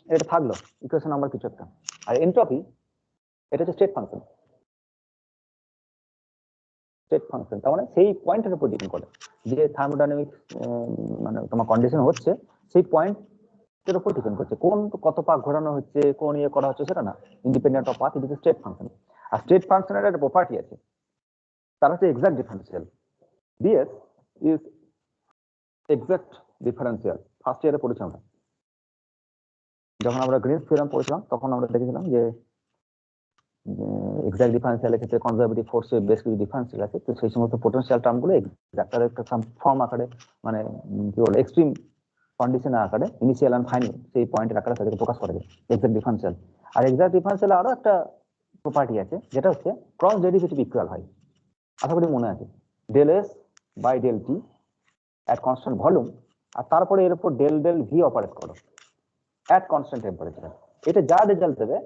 এটা থাকলো ইকুয়েশন নাম্বার কিছু একটা, আর এন্ট্রপি এটা হচ্ছে স্টেট ফাংশন। স্টেট ফাংশন তার মানে সেই পয়েন্টের উপর ডিপেন্ড করে যে থার্মোডাইনামিক্স মানে তোমার কন্ডিশন হচ্ছে সেই পয়েন্টের উপর ডিপেন্ড করছে, কোন কত পাক ঘোরানো হচ্ছে, কোন ইয়ে করা হচ্ছে, সেটা না, independent of path, it is state function. আর স্টেট ফাংশনের একটা প্রপার্টি আছে, তার হচ্ছে exact differential. DS is exact differential. First ইয়ারে পড়েছি আমরা, যখন আমরা গ্রিনস থিওরাম পড়েছিলাম তখন আমরা দেখেছিলাম যে এক্সাক্ট ডিফারেন্সিয়ালের ক্ষেত্রে কনজারভেটিভ ফোর্সে বেশ কিছু ডিফারেন্সিয়াল আছে, তো সেই সমস্ত পোটেনশিয়াল টার্মগুলো এক্সাক্ট একটা ফর্ম আকারে মানে কি বলে এক্সট্রিম কন্ডিশন আকারে ইনিশিয়াল এন্ড ফাইনাল সেই পয়েন্টের আকারে তাদেরকে প্রকাশ করা যায় এক্সাক্ট ডিফারেন্সিয়াল। আর এক্সাক্ট ডিফারেন্সিয়াল আরো একটা প্রপার্টি আছে যেটা হচ্ছে ক্রস ডেরিভেটিভ ইকুয়াল হয়। আশা করি মনে আছে, del S by del T at constant volume, আর তারপরে এর উপর ডেল ডেল ভি অপারেট করো এট কনস্ট্যান্ট টেম্পারেচার। এটা যা রেজাল্ট দেবে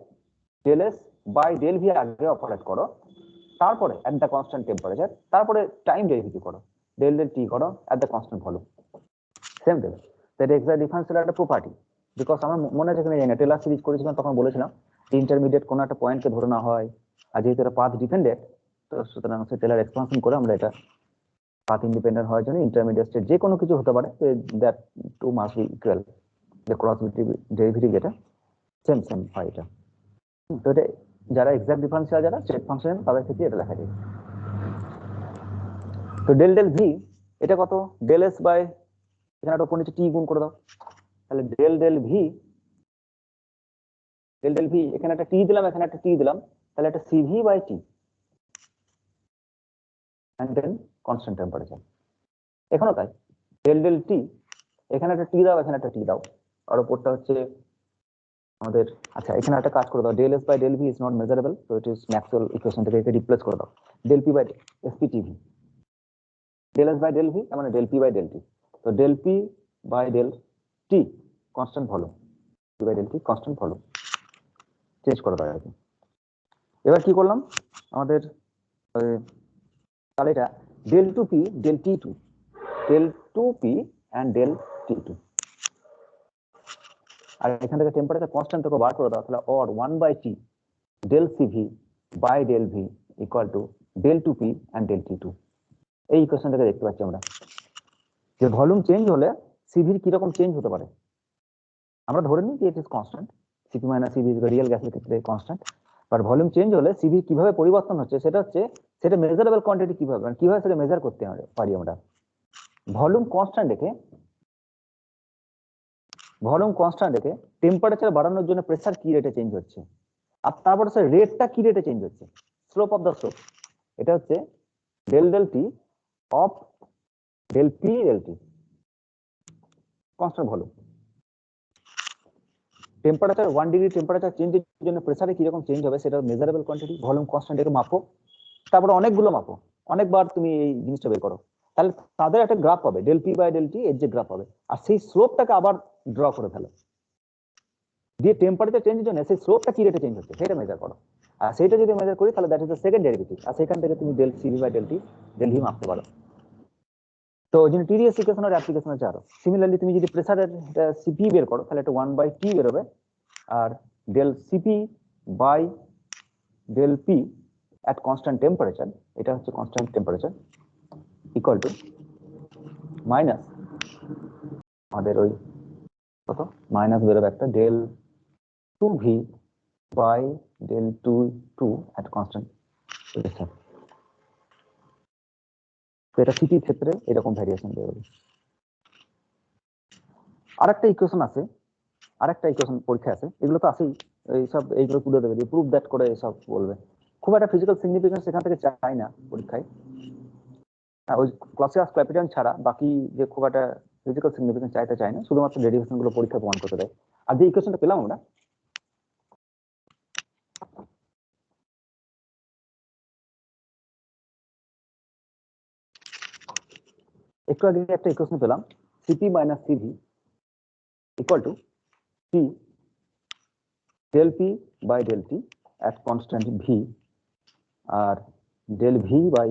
del S by del V আগে অপারেট করো, তারপরে এট দ্য কনস্ট্যান্ট টেম্পারেচার, তারপরে টাইম ডেরিভেটিভ করো, ডেল ডেল টি করো at the constant volume, same দেবে। দ্যাট এক্সাক্ট ডিফারেন্সিয়াল একটা প্রপার্টি, বিকজ আমরা মনে আছে কিনা জানি না, টেলার সিরিজ করেছিলাম তখন বলেছিলাম ইন্টারমিডিয়েট কোন একটা পয়েন্টকে ধরে না হয়, আর যেহেতু এটা পাথ ডিপেন্ডেন্ট তো সুতরাং সে টেলার এক্সপানশন করে আমরা এটা পাথ ইন্ডিপেন্ডেন্ট হওয়ার জন্য ইন্টারমিডিয়েট স্টেট যে কোনো কিছু হতে পারে, that two must be equal, যে ক্রস ডেরিভেটিভ যেটা সেম সেম হয় এটা। তো এটা যারা এক্সাক্ট ডিফারেন্সিয়াল যারা স্টেট ফাংশন তাদের ক্ষেত্রে এটা লেখা যায়। তো ডেল ডেল ভি এটা কত, ডেল এস বাই এখানে একটা উপর নিচে টি গুণ করে দাও, তাহলে del del V del del V, এখানে একটা টি দিলাম, এখানে একটা টি দিলাম, তাহলে একটা CV by T and then constant temperature. এখানেও তাই, ডেল ডেল টি, এখানে একটা টি দাও, এখানে একটা টি দাও, আর উপরটা হচ্ছে আমাদের, আচ্ছা এখানে একটা কাজ করে দাও, del S by del V is not measurable, so it is Maxwell equation থেকে একে রিপ্লেস করে দাও, del P by SPTV, del S by del V মানে del P by del T, তো del P by del T constant volume, P by del T constant volume, change করে দাও এটাকে। এবার কি করলাম আমাদের, তাহলে এটা del two P del T two, del two P and del T two, আর এখান থেকে টেম্পারেচার কনস্ট্যান্ট থেকে বার করে দাও, তাহলে or 1/t del CV by del V equal to del two P and del T two. এই ইকুয়েশন থেকে দেখতে পাচ্ছি আমরা যে ভলিউম চেঞ্জ হলে সিভির কিরকম চেঞ্জ হতে পারে। আমরা ধরে নিই যে it is constant, CP minus CV is real গ্যাসের ক্ষেত্রে কনস্ট্যান্ট, বাট ভলিউম চেঞ্জ হলে সিভি কিভাবে পরিবর্তন হচ্ছে সেটা হচ্ছে, সেটা মেজারেবল কোয়ান্টিটি কিভাবে, মানে কিভাবে সেটা মেজার করতে পারি আমরা। ভলিউম কনস্ট্যান্ট রেখে টেম্পারেচার বাড়ানোর জন্য প্রেসার কি রেটে চেঞ্জ হচ্ছে, আর তারপরে স্যার রেটটা কি রেটে চেঞ্জ হচ্ছে, স্লোপ অফ দ্য স্লোপ, এটা হচ্ছে del del T of del P del T constant volume. Temperature 1 degree temperature চেঞ্জের জন্য প্রেসারে কিরকম চেঞ্জ হবে সেটা মেজারেবল কোয়ান্টিটি, ভলিউম কনস্ট্যান্ট এর মাপো, তারপরে অনেকগুলো মাপো, অনেকবার তুমি এই জিনিসটা বের করো, তাহলে তাদের একটা গ্রাফ পাবে, del P by del T এর যে গ্রাফ হবে, আর সেই স্লোপটাকে আবার ড্র করে ফেলো, দিয়ে টেম্পারেচার চেঞ্জের জন্য সেই স্লোপটা কি রেটে চেঞ্জ হচ্ছে সেটা মেজার করো, আর সেটা যদি মেজার করি তাহলে that is the second derivative, আর সেখান থেকে তুমি del CV by del T del V মাপতে পারো। তো ওই জন্য টিডিএস ইকুয়েশনের অ্যাপ্লিকেশন আছে আরো। সিমিলারলি তুমি যদি প্রেসারের সিপি বের করো তাহলে একটা 1/t বেরোবে, আর del CP by del P at constant temperature, এটা হচ্ছে constant temperature, equal to minus আমাদের ওই কত মাইনাস বেরোবে একটা del two V by del two two at constant temperature. তো এটা সিটির ক্ষেত্রে এরকম ভ্যারিয়েশন বেরোবে। আরেকটা ইকুয়েশন আছে, আরেকটা ইকুয়েশন পরীক্ষা আছে, এগুলো তো আছেই, এইসব এইগুলো তুলে দেবে, প্রুভ দ্যাট করে এসব বলবে, খুব একটা ফিজিক্যাল সিগনিফিকেন্স এখান থেকে চাই না পরীক্ষায়, ওই ক্লাসিয়াস ক্যাপিটাল ছাড়া বাকি যে খুব একটা ফিজিক্যাল সিগনিফিকেন্স চাইতে চায় না, শুধুমাত্র ডেরিভেশন গুলো পরীক্ষা প্রমাণ করতে দেয়। আর যে ইকুয়েশনটা পেলাম আমরা, একটু আগে একটা ইকুয়েশন পেলাম, CP minus CV equal to P del P by del T at constant V, আর del V by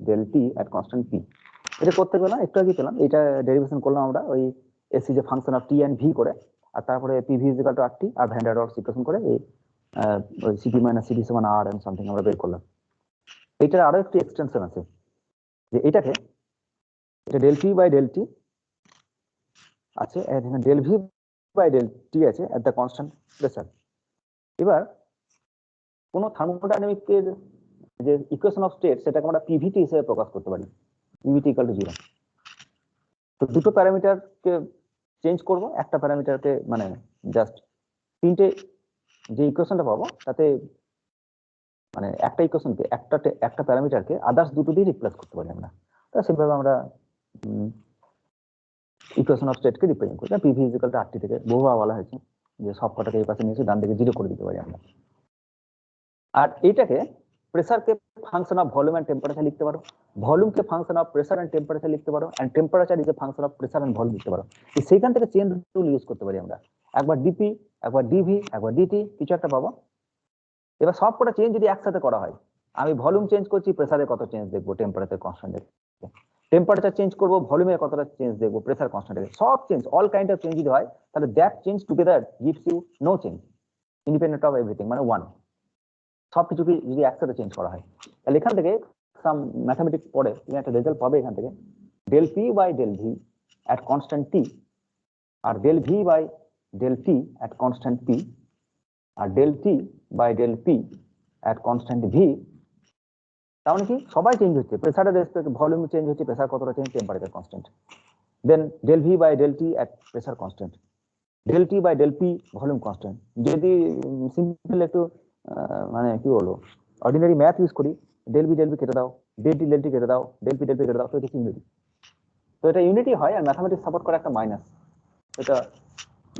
del T at constant P. এটা করতে পেলাম, একটু আগে পেলাম, এটা ডেরিভেশন করলাম আমরা ওই এসি যে function of T and V করে, আর তারপরে PV is equal to R T, আর ভ্যান ডার ওয়ালস ইকুয়েশন করে এই ওই সিপি মাইনাস সিভি সমান আর এন্ড সামথিং আমরা বের করলাম। এটার আরো একটি এক্সটেনশন আছে, যে এটাকে, এটা del P by del T আছে, এখানে del V by del T আছে এট দ্য কনস্ট্যান্ট প্রেসার। এবার কোন থার্মোডাইনামিকের যে ইকুয়েশন অফ স্টেট সেটাকে আমরা পিভিটি হিসেবে প্রকাশ করতে পারি, পিভিটি ইকুয়াল টু 0। তো দুটো প্যারামিটারকে চেঞ্জ করব, একটা প্যারামিটারকে মানে জাস্ট তিনটে যে ইকুয়েশনটা পাবো তাতে মানে একটা ইকুয়েশনকে একটা প্যারামিটারকে আদার্স দুটো দিয়ে রিপ্লেস করতে পারি আমরা। তো সেভাবে আমরা ইকুয়েশন অফ স্টেটকে রিপ্রেজেন্ট করি, PV is equal to R টি থেকে বহুবার বলা হয়েছে যে সব কটাকে এই পাশে নিয়ে এসে ডান দিকে 0 করে দিতে পারি আমরা। আর এইটাকে প্রেসারকে function of volume and temperature লিখতে পারো, ভলিউমকে function of pressure and temperature লিখতে পারো, and temperature is a function of pressure and volume লিখতে পারো। সেইখান থেকে চেন রুল ইউজ করতে পারি আমরা, একবার ডিপি একবার ডিভি একবার ডিটি কিছু একটা পাবো। এবার সব কটা চেঞ্জ যদি একসাথে করা হয়, আমি ভলিউম চেঞ্জ করছি, প্রেসারে কত চেঞ্জ দেখবো, টেম্পারেচার কনস্ট্যান্ট দেখবো, টেম্পারেচার চেঞ্জ করবো, ভলিউমে কতটা চেঞ্জ দেখবো, প্রেসার কনস্ট্যান্ট দেখবো, সব change all kind of change যদি হয় তাহলে that change together gives you no change independent of everything, মানে 1। সবকিছুকে যদি একসাথে চেঞ্জ করা হয় তাহলে এখান থেকে সাম ম্যাথমেটিক্স পড়ে তুমি একটা রেজাল্ট পাবে এখান থেকে, del P by del V at constant T, আর del V by del T at constant P, আর del T by del P at constant V. তার মানে কি সবাই চেঞ্জ হচ্ছে, প্রেসারের রেসপেক্ট ভলিউম চেঞ্জ হচ্ছে, প্রেসার কতটা change, temperature constant, then del V by del T at pressure constant, del T by del P volume constant. যদি simple একটু মানে কি বলবো অর্ডিনারি ম্যাথ ইউজ করি, ডেল বি কেটে দাও, ডেল টি কেটে দাও, ডেল পি কেটে দাও, তো এটা ইউনিটি। তো এটা ইউনিটি হয়, আর ম্যাথামেটিক্স সাপোর্ট করে একটা মাইনাস, এটা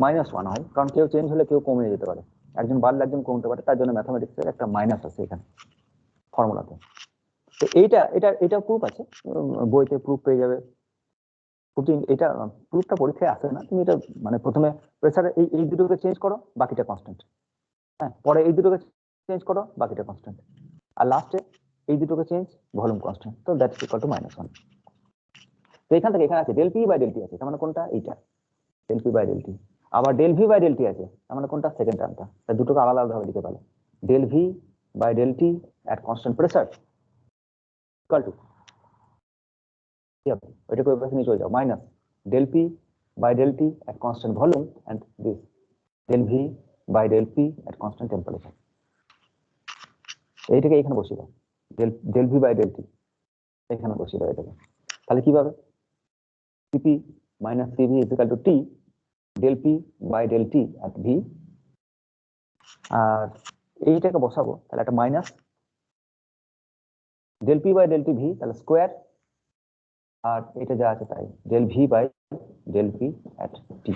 -1 হয়, কারণ কেউ চেঞ্জ হলে কেউ কমে যেতে পারে, একজন বাড়লে একজন কমতে পারে, তার জন্য ম্যাথামেটিক্সের একটা মাইনাস আছে এখানে ফর্মুলাতে। তো এইটা এটা এটা প্রুফ আছে, বইতে প্রুফ পেয়ে যাবে। এটা প্রুফটা পরীক্ষায় আসে না, তুমি এটা মানে প্রথমে প্রেসার এই দুটোকে চেঞ্জ করো, বাকিটা কনস্ট্যান্ট, হ্যাঁ, পরে এই দুটোকে চেঞ্জ করো, বাকিটা কনস্ট্যান্ট, আর লাস্টে এই দুটোকে চেঞ্জ, ভলিউম কনস্ট্যান্ট, তো দ্যাটস ইকুয়াল টু -1। তো এখান থেকে এখানে আছে del P by del T আছে, তার মানে কোনটা? এইটা del P by del T. আবার del V by del T আছে, তার মানে কোনটা? সেকেন্ড টার্মটা। তাই দুটোকে আলাদা আলাদা ভাবে লিখে পেলো, del V by del T at constant pressure equal to কি হবে? ওইটাকে ওই পাশে নিয়ে চলে যাও, minus del P by del T at constant volume and this del V by del P at constant temperature. এইটাকে এখানে বসিয়ে দাও, del V by del T এখানে বসিয়ে দাও এটাকে। তাহলে কি পাবে? CP minus CV is equal to T del P by del T at V, আর এইটাকে বসাবো, তাহলে একটা minus del P by del T V, তাহলে স্কোয়ার, আর এটা যা আছে তাই, del V by del P at T.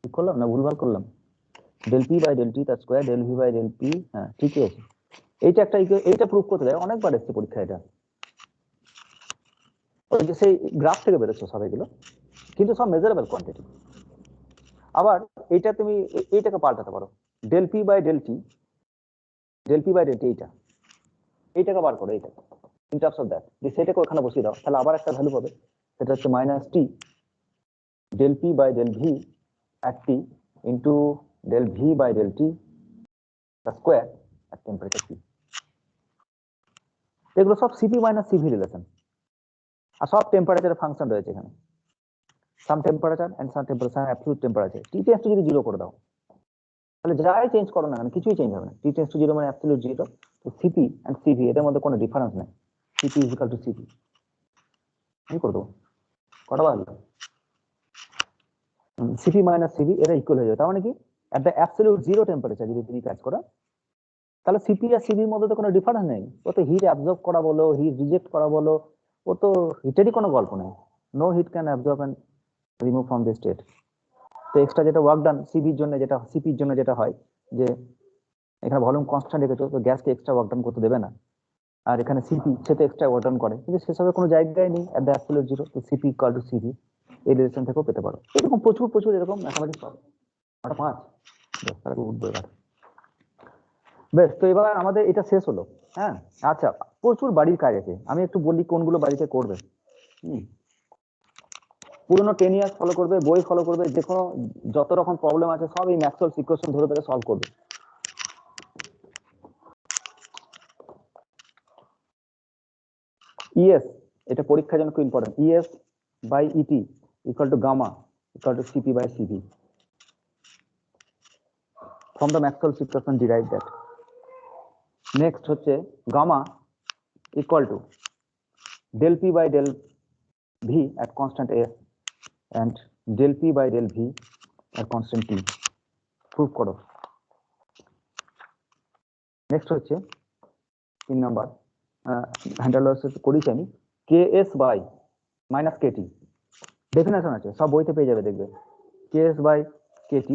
ঠিক করলাম না ভুলভাল করলাম? Del P by del T তার square, del V by del P, হ্যাঁ ঠিকই আছে। এইটা একটা এইটা প্রুফ করতে দেয়, অনেকবার এসছে পরীক্ষা এটা, ওই যে সেই গ্রাফ থেকে বেরোচ্ছে সব এগুলো, কিন্তু সব মেজারেবল কোয়ান্টিটি। আবার এইটা তুমি এইটাকে পাল্টাতে পারো, del P by del T, del P by del T এইটাকে বার করো, এইটা ইন টার্মস অফ দ্যাট, যে সেটাকে ওখানে বসিয়ে দাও, তাহলে আবার একটা ভ্যালু পাবে, সেটা হচ্ছে minus T del P by del V at t into del v by del t the square at temperature T। এগুলো সব সিপি মাইনাস সিভি রিলেশন, আর সব টেম্পারেচারের ফাংশন রয়েছে এখানে, some temperature and some temperature absolute temperature. T tends to যদি 0 করে দাও, তাহলে যাই চেঞ্জ করো না কেন কিছুই চেঞ্জ হবে না, টি টেন্ডস টু 0 মানে অ্যাবসলিউট 0। তো সিপি এন্ড সিভি এদের মধ্যে কোনো ডিফারেন্স নেই, CP is equal to CP. কি করে দেবো? কটা বাজলো? সিপি মাইনাস সিভি এরা ইকুয়াল হয়ে যাবে, তার মানে কি এট দ্য অ্যাবসলিউট 0 টেম্পারেচার যদি তুমি কাজ করো, তাহলে সিপি আর সিভির মধ্যে তো কোনো ডিফারেন্স নেই। ও তো হিট অ্যাবজর্ব করা বলো, হিট রিজেক্ট করা বলো, ও তো হিটেরই কোনো গল্প নেই। No heat can absorb and remove from the state. তো এক্সট্রা যেটা ওয়ার্ক ডান সিভির জন্য, যেটা সিপির জন্য যেটা হয়, যে এখানে ভলিউম কনস্ট্যান্ট রেখেছো, তো গ্যাসকে এক্সট্রা ওয়ার্ক ডান করতে দেবে না, আর এখানে সিপি সে তো এক্সট্রা ওয়ার্ক ডান করে, কিন্তু সেসবের কোনো জায়গায় নেই এট দ্য অ্যাবসলিউট 0। তো সিপি ইকুয়াল টু সিভি এই রিলেশন থেকেও পেতে পারো। এরকম প্রচুর প্রচুর এরকম ম্যাথামেটিক্স পাবে। 5 তাহলে উঠবে এবার। বেশ, তো এবার আমাদের এটা শেষ হলো। হ্যাঁ, আচ্ছা, প্রচুর বাড়ির কাজ আছে, আমি একটু বলি কোনগুলো বাড়িতে করবে। পুরোনো 10 ইয়ার্স ফলো করবে, বই ফলো করবে, যে কোনো যত রকম প্রবলেম আছে সব এই ম্যাক্সওয়েলস ইকুয়েশন ধরে ধরে সলভ করবে। ইএস, এটা পরীক্ষার জন্য খুব important, E S by E T equal to gamma equal to C P by C V. From the Maxwell's equation derive that. Next হচ্ছে gamma equal to del p by del v at constant s and del p by del v at constant t। Proof করো। Next হচ্ছে 3 number, হ্যান্ডেলার্স করেছি আমি, ks by minus kt, definition আছে সব বইতে পেয়ে যাবে, দেখবে ks বাই kt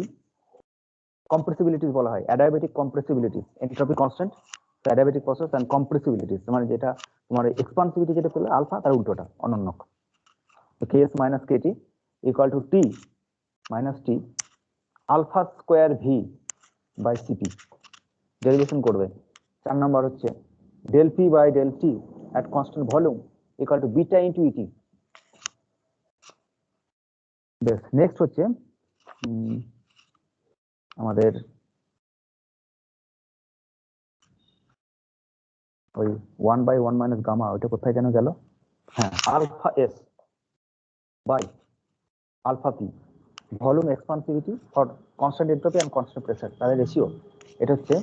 কম্প্রেসিবিলিটিস বলা হয়, adiabatic compressibilities, entropy constant, adiabatic process and compressibilities, মানে যেটা তোমার এক্সপান্সিভিটি যেটা পেলে আলফা, তার উল্টোটা অনন্যক। ks minus kt equal to t minus t alpha square v by cp derivation করবে। 4 নাম্বার হচ্ছে del p by del t at constant volume equal to beta into et। বেশ, নেক্সট হচ্ছে আমাদের ওই 1/1 minus gamma, ওইটা কোথায় যেন গেল? হ্যাঁ, alpha s by alpha p volume expansivity for constant entropy and constant pressure, তাদের রেশিও। এটা হচ্ছে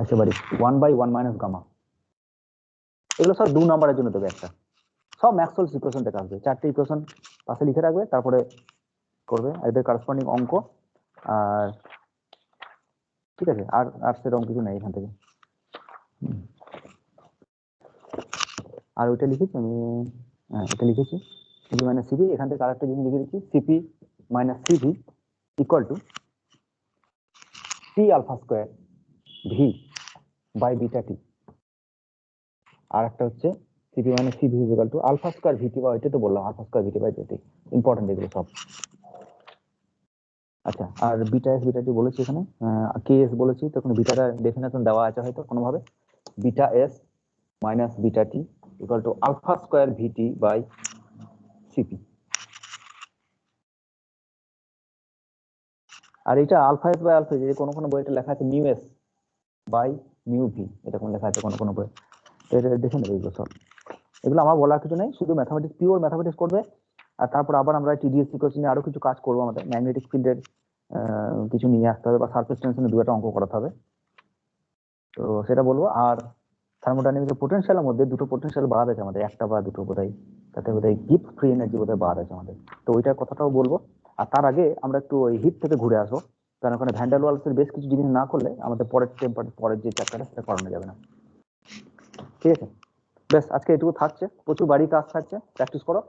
একেবারে 1/1 মাইনাস গামা। এগুলো সব 2 নাম্বারের জন্য দেবে একটা। সব ম্যাক্সওয়েলস ইকুয়েশন থেকে আসবে, 4টে ইকুয়েশন পাশে লিখে রাখবে, তারপরে করবে এদের কারেসপন্ডিং অঙ্ক। আর ঠিক আছে, আর সেরকম কিছু নেই এখান থেকে। আর ওইটা লিখেছি আমি, হ্যাঁ এটা লিখেছি সিপি মাইনাস সিভি। এখান থেকে আরেকটা জিনিস লিখে দিচ্ছি, C P minus CV equal to T alpha square V by beta T. আর একটা হচ্ছে C P minus CV equal to alpha square V T, বা ওইটা তো বললাম alpha square V T by beta T, important এগুলো সব। আচ্ছা, আর বিটা এস বিটা টি বলেছি এখানে, কে এস বলেছি, তখন বিটাটা ডেফিনেশন দেওয়া আছে হয়তো কোনোভাবে, beta S minus beta T equal to alpha square V T by C P. আর এটা আলফা এস বাই আলফা, যে কোনো কোনো বইটা লেখা আছে mu S by mu V, এরকম লেখা আছে কোনো কোনো বই, এটা দেখে নেবে এগুলো সব। এগুলো আমার বলার কিছু নেই, শুধু ম্যাথামেটিক্স, পিওর ম্যাথামেটিক্স করবে। আর তারপর আবার আমরা টিডিএস ইকুয়েশন নিয়ে আরো কিছু কাজ করবো, আমাদের ম্যাগনেটিক ফিল্ডের কিছু নিয়ে আসতে হবে, বা সারফেস টেনশনে 2টা অঙ্ক করাতে হবে, তো সেটা বলবো। আর থার্মোডাইনামিক্সের পোটেনশিয়ালের মধ্যে 2টো পোটেনশিয়াল বাদ আছে আমাদের, একটা বা দুটো বোধহয়, তাতে বোধহয় হিট ফ্রি এনার্জি বোধহয় বাদ আছে আমাদের, তো ওইটার কথাটাও বলবো। আর তার আগে আমরা একটু ওই হিট থেকে ঘুরে আসবো, কারণ ওখানে ভ্যান ডার ওয়ালসের বেশ কিছু জিনিস না করলে আমাদের পরের যে চ্যাপ্টারটা সেটা করানো যাবে না। ঠিক আছে, বেশ আজকে এটুকু থাকছে, প্রচুর বাড়ি কাজ থাকছে, প্র্যাকটিস করো।